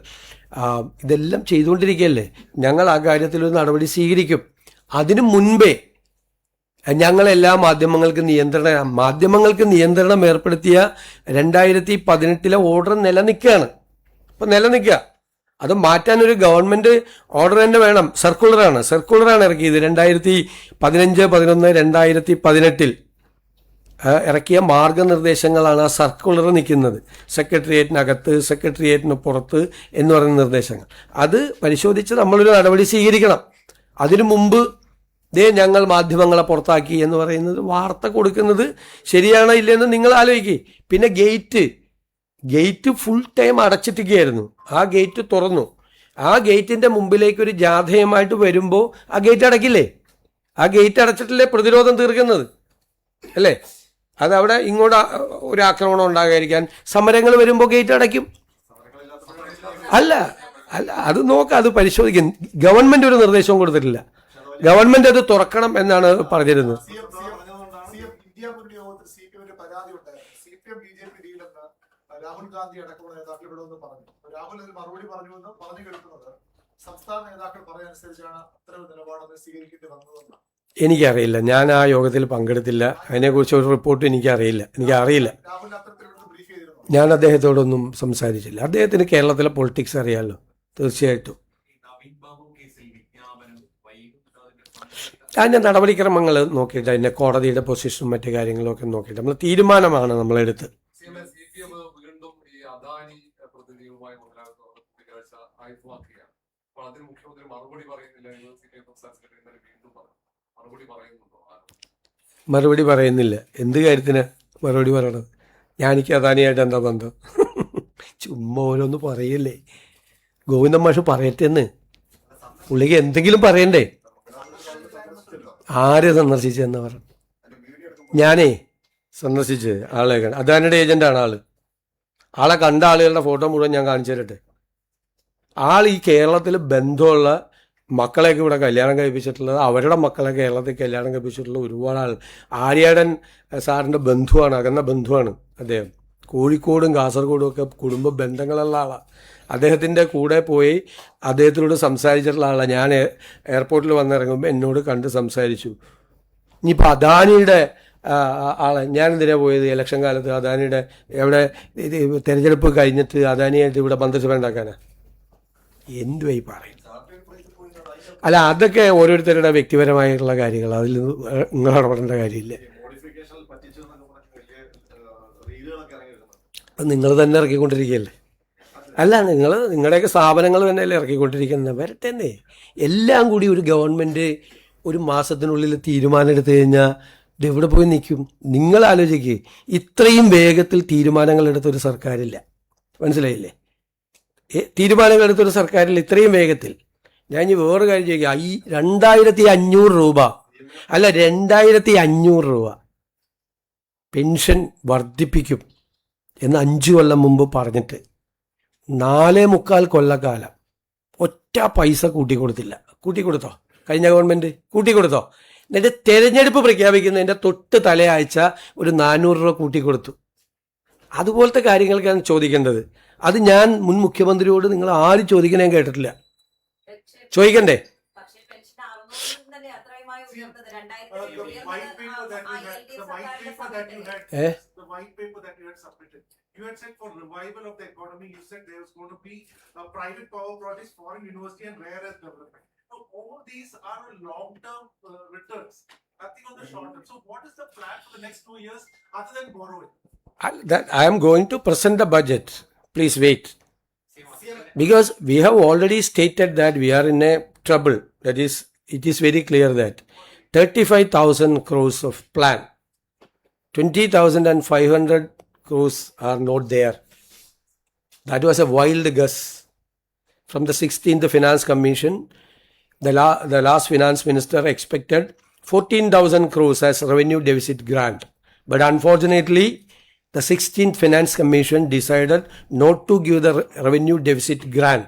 Speaker 1: ഇതെല്ലാം ചെയ്തുകൊണ്ടിരിക്കുകയല്ലേ. ഞങ്ങൾ ആ കാര്യത്തിലൊരു നടപടി സ്വീകരിക്കും. അതിനു മുൻപേ ഞങ്ങളെല്ലാ മാധ്യമങ്ങൾക്ക് നിയന്ത്രണം ഏർപ്പെടുത്തിയ 2018 ഓർഡർ നിലനിൽക്കുകയാണ്. അപ്പം നിലനിൽക്കുക. അത് മാറ്റാൻ ഒരു ഗവൺമെൻറ് ഓർഡർ തന്നെ വേണം. സർക്കുലറാണ് ഇറക്കിയത്. 2015-11-2018 ഇറക്കിയ മാർഗനിർദ്ദേശങ്ങളാണ് ആ സർക്കുലർ നിൽക്കുന്നത്. സെക്രട്ടേറിയറ്റിനകത്ത്, സെക്രട്ടേറിയറ്റിന് പുറത്ത് എന്ന് പറയുന്ന നിർദ്ദേശങ്ങൾ. അത് പരിശോധിച്ച് നമ്മളൊരു നടപടി സ്വീകരിക്കണം. അതിനു മുമ്പ് ഞങ്ങൾ മാധ്യമങ്ങളെ പുറത്താക്കി എന്ന് പറയുന്നത്, വാർത്ത കൊടുക്കുന്നത് ശരിയാണോ ഇല്ലെന്ന് നിങ്ങൾ ആലോചിക്കുക. പിന്നെ ഗേറ്റ് ഫുൾ ടൈം അടച്ചിട്ടിരിക്കുകയായിരുന്നു. ആ ഗേറ്റ് തുറന്നു. ആ ഗേറ്റിൻ്റെ മുമ്പിലേക്ക് ഒരു ജാഥയുമായിട്ട് വരുമ്പോൾ ആ ഗേറ്റ് അടയ്ക്കില്ലേ? ആ ഗേറ്റ് അടച്ചിട്ടല്ലേ പ്രതിരോധം തീർക്കുന്നത്, അല്ലേ? അതവിടെ ഇങ്ങോട്ട് ഒരു ആക്രമണം ഉണ്ടാകാതിരിക്കാൻ സമരങ്ങൾ വരുമ്പോൾ ഗേറ്റ് അടയ്ക്കും. അല്ല, അത് നോക്കാം, അത് പരിശോധിക്കും. ഗവൺമെൻറ് ഒരു നിർദ്ദേശവും കൊടുത്തിട്ടില്ല. ഗവൺമെൻറ് അത് തുറക്കണം എന്നാണ് പറഞ്ഞിരുന്നത്.
Speaker 4: ഇന്ത്യ മുന്നണി യോഗത്തിൽ CPM-ന് പരാതി ഉണ്ടായിരുന്നു. CPM BJP ഡീലെന്ന് രാഹുൽ ഗാന്ധി അടക്കമുള്ള നേതാക്കൾ ഇവിടെ ഒന്ന് പറഞ്ഞു. രാഹുൽ അതിന് മറുപടി പറഞ്ഞുവെന്ന് പറഞ്ഞു കേൾക്കുന്നത് സംസ്ഥാന നേതാക്കൾ പറയുന്നതനുസരിച്ചാണ് അത്തരം നിലപാടൊന്ന് സ്വീകരിക്കേണ്ടി വന്നതെന്ന്.
Speaker 1: എനിക്കറിയില്ല. ഞാൻ ആ യോഗത്തിൽ പങ്കെടുത്തില്ല. അതിനെക്കുറിച്ച് ഒരു റിപ്പോർട്ട് എനിക്കറിയില്ല. ഞാൻ അദ്ദേഹത്തോടൊന്നും സംസാരിച്ചില്ല. അദ്ദേഹത്തിന് കേരളത്തിലെ പൊളിറ്റിക്സ് അറിയാമല്ലോ, തീർച്ചയായിട്ടും. അതിൻ്റെ നടപടിക്രമങ്ങൾ നോക്കിയിട്ട്, അതിൻ്റെ കോടതിയുടെ പൊസിഷനും മറ്റു കാര്യങ്ങളും ഒക്കെ നോക്കിയിട്ട് നമ്മൾ തീരുമാനമാണ് നമ്മളെടുത്ത്. മറുപടി പറയുന്നില്ല. എന്ത് കാര്യത്തിന് മറുപടി പറയണത്? ഞാനിക്ക് അദാനിയായിട്ട് എന്താ ബന്ധം? ചുമ്മാ ഓരോന്ന് പറയല്ലേ. ഗോവിന്ദൻ മാഷ് പറയട്ടെന്ന്. പുള്ളിക്ക് എന്തെങ്കിലും പറയണ്ടേ? ആരെ സന്ദർശിച്ചെന്ന് പറഞ്ഞു? ഞാനേ സന്ദർശിച്ച് ആളെ അദാനിയുടെ ഏജന്റാണ് ആളെ കണ്ട ആളുകളുടെ ഫോട്ടോ മുഴുവൻ ഞാൻ കാണിച്ചു തരട്ടെ. ഈ കേരളത്തിൽ ബന്ധമുള്ള മക്കളെയൊക്കെ ഇവിടെ കല്യാണം കഴിപ്പിച്ചിട്ടുള്ളത്, അവരുടെ മക്കളെ കേരളത്തിൽ കല്യാണം കഴിപ്പിച്ചിട്ടുള്ള ഒരുപാട് ആൾ. ആര്യാടൻ സാറിൻ്റെ ബന്ധുവാണ്, അകന്ന ബന്ധുവാണ് അദ്ദേഹം. കോഴിക്കോടും കാസർഗോഡും ഒക്കെ കുടുംബ ബന്ധങ്ങളുള്ള ആളാണ്. അദ്ദേഹത്തിൻ്റെ കൂടെ പോയി അദ്ദേഹത്തിനോട് സംസാരിച്ചിട്ടുള്ള ആളാണ്. ഞാൻ എയർപോർട്ടിൽ വന്നിറങ്ങുമ്പോൾ എന്നോട് കണ്ട് സംസാരിച്ചു. ഇനിയിപ്പോൾ അദാനിയുടെ ഞാനെന്തിനാണ് പോയത് ഇലക്ഷൻ കാലത്ത്? അദാനിയുടെ എവിടെ തിരഞ്ഞെടുപ്പ് കഴിഞ്ഞിട്ട് അദാനിയായിട്ട് ഇവിടെ മന്ത്രിസഭ ഉണ്ടാക്കാനാ? എന്തുവായി പറയുന്നത്? അല്ല, അതൊക്കെ ഓരോരുത്തരുടെ വ്യക്തിപരമായിട്ടുള്ള കാര്യങ്ങൾ. അതിൽ നിങ്ങൾ ഇടപെടേണ്ട കാര്യമില്ല. അത് നിങ്ങൾ തന്നെ ഇറക്കിക്കൊണ്ടിരിക്കുകയല്ലേ. അല്ല, നിങ്ങളുടെയൊക്കെ സ്ഥാപനങ്ങൾ തന്നെയല്ലേ ഇറക്കിക്കൊണ്ടിരിക്കുന്നത്. വരട്ടെ, എല്ലാം കൂടി ഒരു ഗവൺമെൻറ് ഒരു മാസത്തിനുള്ളിൽ തീരുമാനം എടുത്തു കഴിഞ്ഞാൽ ഇത് എവിടെ പോയി നിൽക്കും? നിങ്ങൾ ആലോചിക്കുക, ഇത്രയും വേഗത്തിൽ തീരുമാനങ്ങൾ എടുത്തൊരു സർക്കാരില്ല. മനസ്സിലായില്ലേ? തീരുമാനങ്ങൾ എടുത്തൊരു സർക്കാരിൽ ഇത്രയും വേഗത്തിൽ. ഞാൻ ഇനി വേറെ കാര്യം ചോദിക്കുക, ഈ 2500 രൂപ അല്ല 2500 രൂപ പെൻഷൻ വർദ്ധിപ്പിക്കും എന്ന് 5 കൊല്ലം മുമ്പ് പറഞ്ഞിട്ട് 4.25 കൊല്ലക്കാലം ഒറ്റ പൈസ കൂട്ടിക്കൊടുത്തില്ല. കൂട്ടിക്കൊടുത്തോ? കഴിഞ്ഞ ഗവൺമെൻറ് കൂട്ടിക്കൊടുത്തോ? എന്നിട്ട് തെരഞ്ഞെടുപ്പ് പ്രഖ്യാപിക്കുന്നതിൻ്റെ തൊട്ട് തലയാഴ്ച ഒരു 400 രൂപ കൂട്ടിക്കൊടുത്തു. അതുപോലത്തെ കാര്യങ്ങൾക്കാണ് ചോദിക്കേണ്ടത്. അത് ഞാൻ മുൻ മുഖ്യമന്ത്രിയോട് നിങ്ങൾ ആരും ചോദിക്കണേ കേട്ടിട്ടില്ല. ചോദിക്കണ്ടേ?
Speaker 6: പക്ഷേ പെൻഷൻ 600 തന്നെ അത്രയുമായി ഉയർന്നത് 2000
Speaker 4: The white paper that you had submitted, you had said for revival of the economy, you said there was going to be private power projects, foreign university and rare earth development. So all these are long-term returns, nothing on the short term. So what is the plan for the next 2 years other than borrowing?
Speaker 1: I am going to present the budget. Please wait. Because we have already stated that we are in a trouble. That is, it is very clear that 35,000 crores of plan, 20,500 crores are not there. That was a wild guess from the 16th Finance Commission. The last finance minister expected 14,000 crores as revenue deficit grant. But unfortunately, the 16th Finance Commission decided not to give the revenue deficit grant.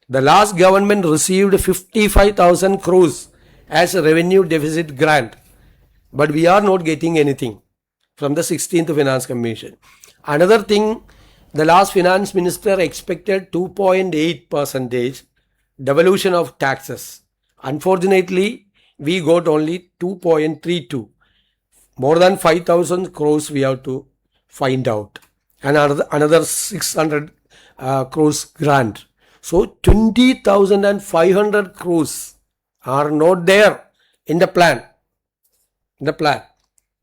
Speaker 1: The last government received 55,000 crores as a revenue deficit grant. But we are not getting anything from the 16th Finance Commission. Another thing, the last finance minister expected 2.8% devolution of taxes. Unfortunately, we got only 2.32. More than 5,000 crores we have to find out. And another 600 crores grant. So 20,500 crores are not there in the plan.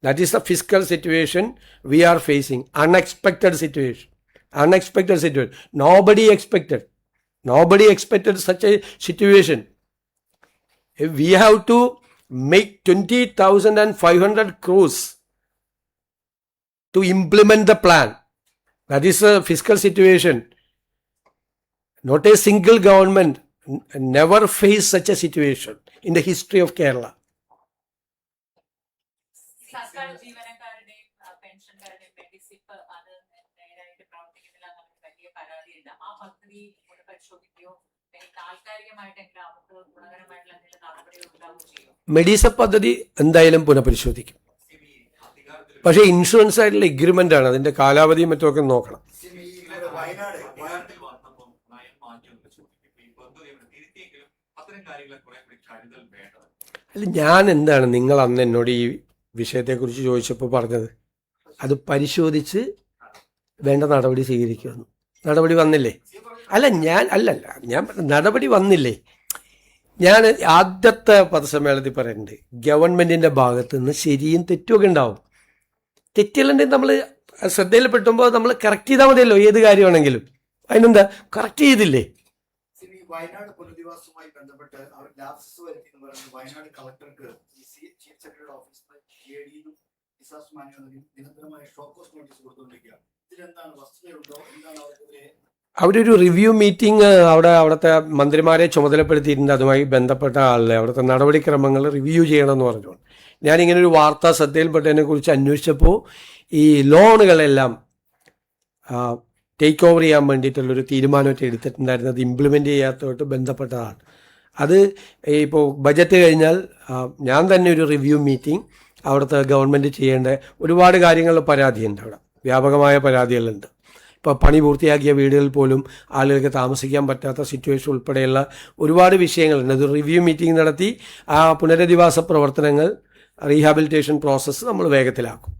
Speaker 1: That is the fiscal situation we are facing. Unexpected situation. Nobody expected such a situation. If we have to make 20,500 crores to implement the plan. That is a fiscal situation. Not a single government never faced such a situation in the history of Kerala.
Speaker 7: സർക്കാർ ജീവനക്കാരുടെയും പെൻഷൻകാരുടെയും മെഡിസിപ്പ് അത് നേരായിട്ട് പ്രവർത്തിക്കുന്നില്ല നമുക്ക് വലിയ പരാതിയുണ്ട്. ആ പദ്ധതി പുനഃപരിശോധിക്കുകയോ താൽക്കാലികമായിട്ടെങ്കിലും അവർക്ക് ഗുണകരമായിട്ടുള്ള എന്തെങ്കിലും നടപടികൾ ഉണ്ടാവുകയോ ചെയ്യും.
Speaker 1: മെഡിസപ്പ് പദ്ധതി എന്തായാലും പുനഃപരിശോധിക്കും. പക്ഷേ ഇൻഷുറൻസ് ആയിട്ടുള്ള എഗ്രിമെന്റ് ആണ്, അതിന്റെ കാലാവധിയും മറ്റുമൊക്കെ നോക്കണം.
Speaker 3: വയനാട്
Speaker 5: വന്നപ്പോൾ നയം മാറ്റിയൊന്ന് തിരുത്തിയെങ്കിലും അത്തരം കാര്യങ്ങളെ കുറെ കൂടി കരുതൽ വേണ്ടത്.
Speaker 1: അല്ല, ഞാൻ എന്താണ് നിങ്ങൾ അന്ന് എന്നോട് ഈ വിഷയത്തെക്കുറിച്ച് ചോദിച്ചപ്പോൾ പറഞ്ഞത്? അത് പരിശോധിച്ച് വേണ്ട നടപടി സ്വീകരിക്കുമെന്ന്. നടപടി വന്നില്ലേ? ഞാൻ നടപടി വന്നില്ലേ? ഞാൻ ആദ്യത്തെ പത്രസമ്മേളനത്തിൽ പറയുന്നുണ്ട്, ഗവൺമെന്റിന്റെ ഭാഗത്ത് നിന്ന് ശരിയും തെറ്റുമൊക്കെ ഉണ്ടാവും. തെറ്റുകളുണ്ടെങ്കിൽ നമ്മൾ ശ്രദ്ധയിൽപ്പെട്ടുമ്പോൾ നമ്മൾ കറക്റ്റ് ചെയ്താൽ മതിയല്ലോ, ഏത് കാര്യമാണെങ്കിലും. അതിനെന്താ കറക്റ്റ് ചെയ്തില്ലേ?
Speaker 3: വയനാട് പുനരധിവാസവുമായി ബന്ധപ്പെട്ട് അവർ ലാപ്സസ് വരുത്തി എന്ന് പറയുന്നത് വയനാട് കളക്ടർക്ക് ചീഫ് സെക്രട്ടറിയുടെ ഓഫീസിൽ ഡിസാസ്റ്റർ മാനേജ്മെന്റ് നിരന്തരമായ ഷോക്കോസ് നോട്ടീസ് കൊടുത്തുകൊണ്ടിരിക്കുകയാണ്. ഇതിലെന്താണ് വസ്തുതയുണ്ടോ? എന്താണ് അവർക്കെതിരെ?
Speaker 1: അവരൊരു റിവ്യൂ മീറ്റിംഗ് അവിടുത്തെ മന്ത്രിമാരെ ചുമതലപ്പെടുത്തിയിട്ടുണ്ട്. അതുമായി ബന്ധപ്പെട്ട ആളിലെ അവിടുത്തെ നടപടിക്രമങ്ങൾ റിവ്യൂ ചെയ്യണമെന്ന് പറഞ്ഞു. ഞാനിങ്ങനെ ഒരു വാർത്ത ശ്രദ്ധയിൽപ്പെട്ടതിനെ കുറിച്ച് അന്വേഷിച്ചപ്പോൾ ഈ ലോണുകളെല്ലാം ടേക്ക് ഓവർ ചെയ്യാൻ വേണ്ടിയിട്ടുള്ളൊരു തീരുമാനമൊക്കെ എടുത്തിട്ടുണ്ടായിരുന്നു. അത് ഇംപ്ലിമെൻ്റ് ചെയ്യാത്തതായിട്ട് ബന്ധപ്പെട്ടതാണ്. അത് ഇപ്പോൾ ബജറ്റ് കഴിഞ്ഞാൽ ഞാൻ തന്നെ ഒരു റിവ്യൂ മീറ്റിംഗ് അവിടുത്തെ ഗവൺമെൻറ് ചെയ്യേണ്ട ഒരുപാട് കാര്യങ്ങളിൽ പരാതിയുണ്ട്. അവിടെ വ്യാപകമായ പരാതികളുണ്ട്. ഇപ്പോൾ പണി പൂർത്തിയാക്കിയ വീടുകളിൽ പോലും ആളുകൾക്ക് താമസിക്കാൻ പറ്റാത്ത സിറ്റുവേഷൻ ഉൾപ്പെടെയുള്ള ഒരുപാട് വിഷയങ്ങളുണ്ട്. അത് റിവ്യൂ മീറ്റിംഗ് നടത്തി ആ പുനരധിവാസ പ്രവർത്തനങ്ങൾ, റീഹാബിലിറ്റേഷൻ പ്രോസസ്സ് നമ്മൾ വേഗത്തിലാക്കും.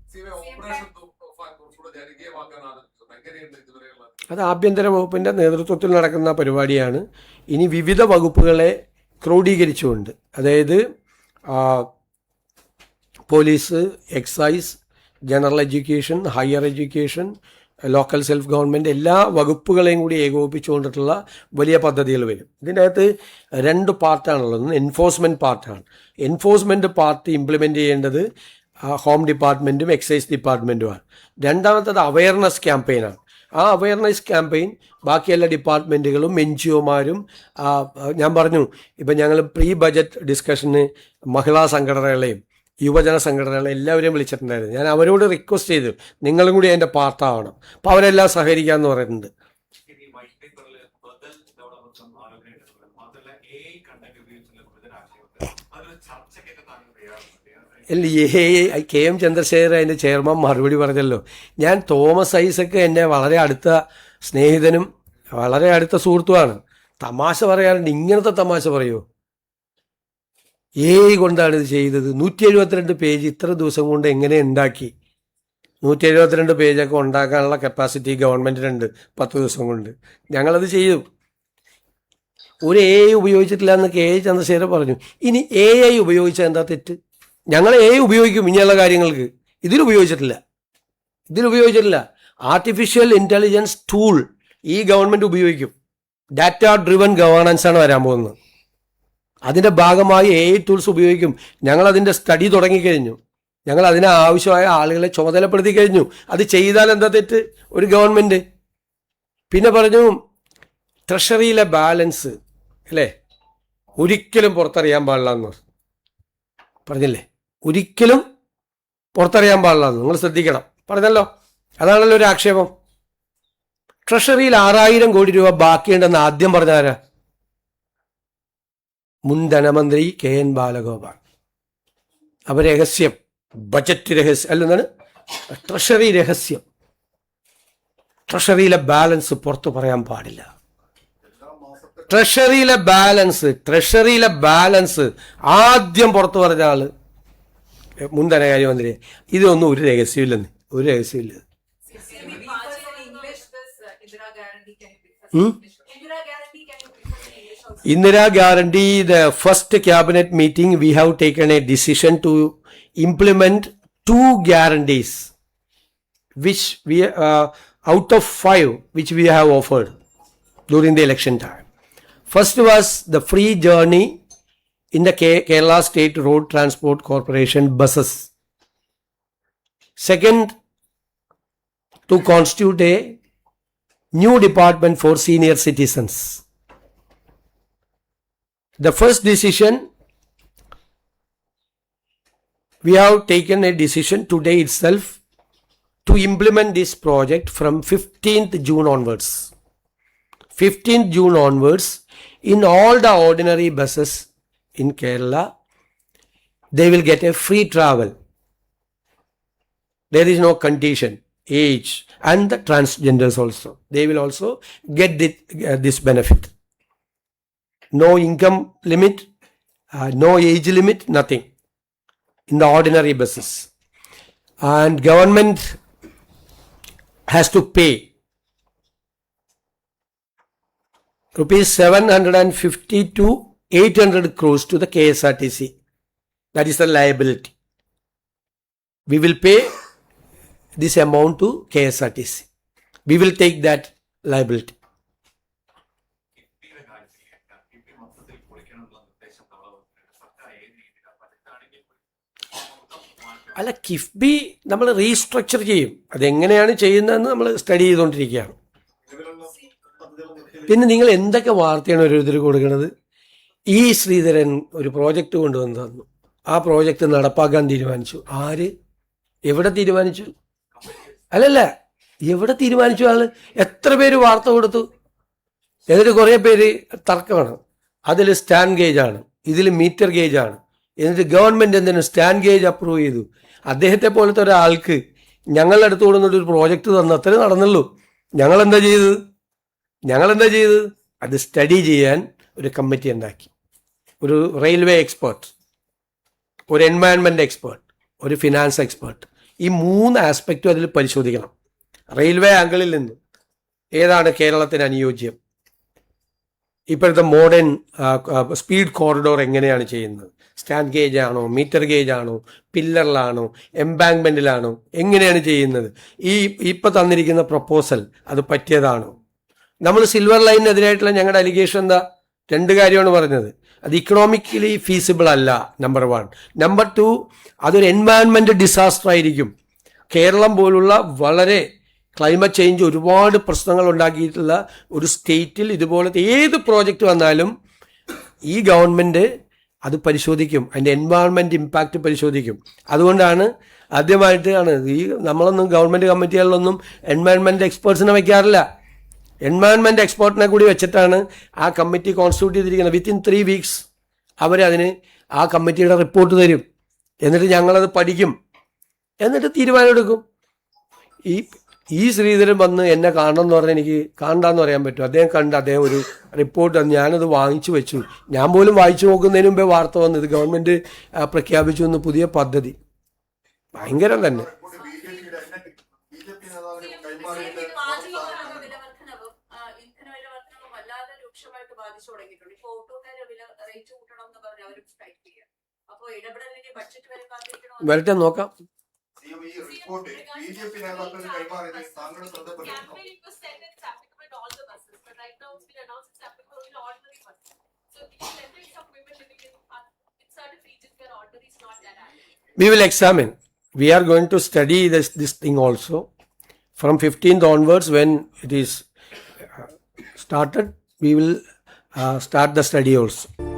Speaker 1: അത് ആഭ്യന്തര വകുപ്പിൻ്റെ നേതൃത്വത്തിൽ നടക്കുന്ന പരിപാടിയാണ്. ഇനി വിവിധ വകുപ്പുകളെ ക്രോഡീകരിച്ചുകൊണ്ട്, അതായത് police, excise, general education, higher education, local self government എല്ലാ വകുപ്പുകളെയും കൂടി ഏകോപിപ്പിച്ചുകൊണ്ടിട്ടുള്ള വലിയ പദ്ധതികൾ വരും. ഇതിൻ്റെ അകത്ത് 2 പാർട്ടാണുള്ളത്. ഒന്ന് എൻഫോഴ്സ്മെൻറ്റ് പാർട്ടാണ്. എൻഫോഴ്സ്മെൻറ്റ് പാർട്ട് ഇംപ്ലിമെൻ്റ് ചെയ്യേണ്ടത് ഹോം ഡിപ്പാർട്ട്മെൻറ്റും എക്സൈസ് ഡിപ്പാർട്ട്മെൻറ്റുമാണ്. രണ്ടാമത്തത് അവയർനെസ് ക്യാമ്പയിനാണ്. ആ അവയർനെസ് ക്യാമ്പയിൻ ബാക്കി എല്ലാ ഡിപ്പാർട്ട്മെൻറ്റുകളും NGOമാരും ഞാൻ പറഞ്ഞു, ഇപ്പം ഞങ്ങൾ പ്രീ ബജറ്റ് ഡിസ്കഷന് മഹിളാ സംഘടനകളെയും യുവജന സംഘടനകളെയും എല്ലാവരെയും വിളിച്ചിട്ടുണ്ടായിരുന്നു. ഞാൻ അവരോട് റിക്വസ്റ്റ് ചെയ്തു നിങ്ങളും കൂടി അതിൻ്റെ പാർട്ടാവണം. അപ്പോൾ അവരെല്ലാം സഹകരിക്കാമെന്ന് പറയുന്നുണ്ട്.
Speaker 5: ഈ വൈറ്റ് പേപ്പറിൽ ബദൽ ഡെവലപ്മെന്റ് ആലോചനയുണ്ട്. മാത്രമല്ല AI കണ്ടന്റ് ഉപയോഗിച്ചുള്ള ബദൽ ആശയമുണ്ട്. അതൊരു ചർച്ചയ്ക്കൊക്കെ താങ്കൾ തയ്യാറുണ്ട്?
Speaker 1: KM ചന്ദ്രശേഖർ അതിൻ്റെ ചെയർമാൻ മറുപടി പറഞ്ഞല്ലോ. ഞാൻ തോമസ് ഐസക്ക് എന്നെ വളരെ അടുത്ത സ്നേഹിതനും വളരെ അടുത്ത സുഹൃത്തുമാണ്. തമാശ പറയാറുണ്ട്. ഇങ്ങനത്തെ തമാശ പറയുമോ? കൊണ്ടാണ് ഇത് ചെയ്തത്. 172 പേജ് ഇത്ര ദിവസം കൊണ്ട് എങ്ങനെ ഉണ്ടാക്കി? 172 പേജൊക്കെ ഉണ്ടാക്കാനുള്ള കപ്പാസിറ്റി ഗവൺമെൻറ്റിനുണ്ട് 10 ദിവസം കൊണ്ട്. ഞങ്ങളത് ചെയ്തു. ഒരു ഉപയോഗിച്ചിട്ടില്ല എന്ന് KA ചന്ദ്രശേഖർ പറഞ്ഞു. ഇനി AI ഉപയോഗിച്ചാൽ എന്താ തെറ്റ്? ഞങ്ങൾ ഉപയോഗിക്കും ഇനിയുള്ള കാര്യങ്ങൾക്ക്. ഇതിലുപയോഗിച്ചിട്ടില്ല. ആർട്ടിഫിഷ്യൽ ഇൻ്റലിജൻസ് ടൂൾ ഈ ഗവൺമെൻറ് ഉപയോഗിക്കും. ഡാറ്റ ഡ്രിവൻ ഗവേണൻസ് ആണ് വരാൻ പോകുന്നത്. അതിൻ്റെ ഭാഗമായി AI ടൂൾസ് ഉപയോഗിക്കും. ഞങ്ങളതിൻ്റെ സ്റ്റഡി തുടങ്ങിക്കഴിഞ്ഞു. ഞങ്ങൾ അതിന് ആവശ്യമായ ആളുകളെ ചുമതലപ്പെടുത്തി കഴിഞ്ഞു. അത് ചെയ്താൽ എന്താ തെറ്റ് ഒരു ഗവൺമെൻറ്? പിന്നെ പറഞ്ഞു ട്രഷറിയിലെ ബാലൻസ് അല്ലേ ഒരിക്കലും പുറത്തറിയാൻ പാടില്ല എന്ന് പറഞ്ഞില്ലേ? ഒരിക്കലും പുറത്തറിയാൻ പാടില്ല എന്ന് നിങ്ങൾ ശ്രദ്ധിക്കണം പറഞ്ഞല്ലോ. അതാണല്ലോ ഒരു ആക്ഷേപം. ട്രഷറിയിൽ 6000 കോടി രൂപ ബാക്കിയുണ്ടെന്ന് ആദ്യം പറഞ്ഞാരാ? മുൻ ധനമന്ത്രി KN ബാലഗോപാൽ. അപ്പോൾ രഹസ്യം, ബജറ്റ് രഹസ്യം അല്ലെന്നാണ് ട്രഷറി രഹസ്യം. ട്രഷറിയിലെ ബാലൻസ് പുറത്തു പറയാൻ പാടില്ല. ട്രഷറിയിലെ ബാലൻസ് ആദ്യം പുറത്തു പറഞ്ഞ ആള് മുൻ ധനകാര്യമന്ത്രി. ഇതൊന്നും ഒരു രഹസ്യമില്ലെന്ന്. Indira Guarantee, the first cabinet meeting, we have taken a decision to implement 2 guarantees, which we out of 5, which we have offered during the election time. First was the free journey in the Kerala State Road Transport Corporation buses. Second, to constitute a new department for senior citizens. The first decision, we have taken a decision today itself to implement this project from 15th June onwards. 15th June onwards, in all the ordinary buses in Kerala, they will get a free travel. There is no condition, age, and the transgenders also. They will also get this benefit. No income limit, no age limit, nothing in the ordinary buses. And government has to pay rupees 750 to 800 crores to the KSRTC. That is the liability. We will pay this amount to KSRTC. We will take that liability. അല്ല, കിഫ്ബി നമ്മൾ restructure ചെയ്യും. അതെങ്ങനെയാണ് ചെയ്യുന്നതെന്ന് നമ്മൾ study ചെയ്തുകൊണ്ടിരിക്കുകയാണ്. പിന്നെ നിങ്ങൾ എന്തൊക്കെ വാർത്തയാണ് ഓരോരുത്തർ കൊടുക്കുന്നത്? ശ്രീധരൻ ഒരു പ്രോജക്റ്റ് കൊണ്ടുവന്ന് തന്നു. ആ പ്രോജക്റ്റ് നടപ്പാക്കാൻ തീരുമാനിച്ചു. ആര്? എവിടെ തീരുമാനിച്ചു? അല്ലല്ല, എവിടെ തീരുമാനിച്ചു? ആള് എത്ര പേര് വാർത്ത കൊടുത്തു? എന്നിട്ട് കുറേ പേര് തർക്കമാണ്. അതിൽ സ്റ്റാൻഡ് ഗേജ് ആണ്, ഇതിൽ മീറ്റർ ഗേജ് ആണ്. എന്നിട്ട് ഗവൺമെന്റ് എന്തിനു സ്റ്റാൻഡ് ഗേജ് അപ്രൂവ് ചെയ്തു? അദ്ദേഹത്തെ പോലത്തെ ഒരാൾക്ക് ഞങ്ങളുടെ അടുത്ത് കൊടുത്തിട്ട് ഒരു പ്രോജക്റ്റ് തന്നു, അത്രേ നടന്നുള്ളൂ. ഞങ്ങളെന്താ ചെയ്തത്? അത് സ്റ്റഡി ചെയ്യാൻ ഒരു കമ്മിറ്റി ഉണ്ടാക്കി. ഒരു റെയിൽവേ എക്സ്പേർട്ട്, ഒരു എൻവയൺമെന്റ് എക്സ്പേർട്ട്, ഒരു ഫിനാൻസ് എക്സ്പേർട്ട്. ഈ 3 ആസ്പെക്റ്റും അതിൽ പരിശോധിക്കണം. റെയിൽവേ ആംഗിളിൽ നിന്ന് ഏതാണ് കേരളത്തിന് അനുയോജ്യം, ഇപ്പോഴത്തെ മോഡേൺ സ്പീഡ് കോറിഡോർ എങ്ങനെയാണ് ചെയ്യുന്നത്? സ്റ്റാൻഡ് ഗേജ് ആണോ, മീറ്റർ ഗേജ് ആണോ, പില്ലറിലാണോ, എംബാങ്ക്മെന്റിലാണോ, എങ്ങനെയാണ് ചെയ്യുന്നത്? ഇപ്പം തന്നിരിക്കുന്ന പ്രപ്പോസൽ അത് പറ്റിയതാണോ? നമ്മൾ സിൽവർ ലൈനിനെതിരായിട്ടുള്ള ഞങ്ങളുടെ അലിഗേഷൻ എന്താ? 2 കാര്യമാണ് പറഞ്ഞത്. അത് ഇക്കണോമിക്കലി ഫീസിബിൾ അല്ല, നമ്പർ 1. നമ്പർ 2, അതൊരു എൻവയൺമെന്റ് ഡിസാസ്റ്റർ ആയിരിക്കും. കേരളം പോലുള്ള വളരെ ക്ലൈമറ്റ് ചേഞ്ച് ഒരുപാട് പ്രശ്നങ്ങൾ ഉണ്ടാക്കിയിട്ടുള്ള ഒരു സ്റ്റേറ്റിൽ ഇതുപോലത്തെ ഏത് പ്രോജക്റ്റ് വന്നാലും ഈ ഗവൺമെൻറ് അത് പരിശോധിക്കും, അതിൻ്റെ എൻവയൺമെൻറ്റ് ഇമ്പാക്റ്റ് പരിശോധിക്കും. അതുകൊണ്ടാണ് ആദ്യമായിട്ടാണ് നമ്മളൊന്നും ഗവൺമെൻറ് കമ്മിറ്റികളിലൊന്നും എൻവയൺമെൻറ്റ് എക്സ്പേർട്സിനെ വയ്ക്കാറില്ല. എൻവയൺമെൻറ്റ് എക്സ്പേർട്ടിനെ കൂടി വെച്ചിട്ടാണ് ആ കമ്മിറ്റി കോൺസ്റ്റിറ്റ്യൂട്ട് ചെയ്തിരിക്കുന്നത്. വിത്തിൻ 3 വീക്സ് അവരതിന് ആ കമ്മിറ്റിയുടെ റിപ്പോർട്ട് തരും. എന്നിട്ട് ഞങ്ങളത് പഠിക്കും, എന്നിട്ട് തീരുമാനമെടുക്കും. ഈ ശ്രീധരൻ വന്ന് എന്നെ കാണണം എന്ന് പറഞ്ഞാൽ എനിക്ക് കാണണ്ടെന്ന് പറയാൻ പറ്റും. അദ്ദേഹം ഒരു റിപ്പോർട്ട്, ഞാനത് വാങ്ങിച്ചു വെച്ചു. ഞാൻ പോലും വായിച്ചു നോക്കുന്നതിന് മുമ്പേ വാർത്ത വന്നു, ഇത് ഗവൺമെൻറ് പ്രഖ്യാപിച്ചു എന്ന് പുതിയ പദ്ധതി. ഭയങ്കരം തന്നെ. വരട്ടെ, നോക്കാം. We will examine. We are going to study this thing also. From 15th onwards, when it is started, we will start the study also.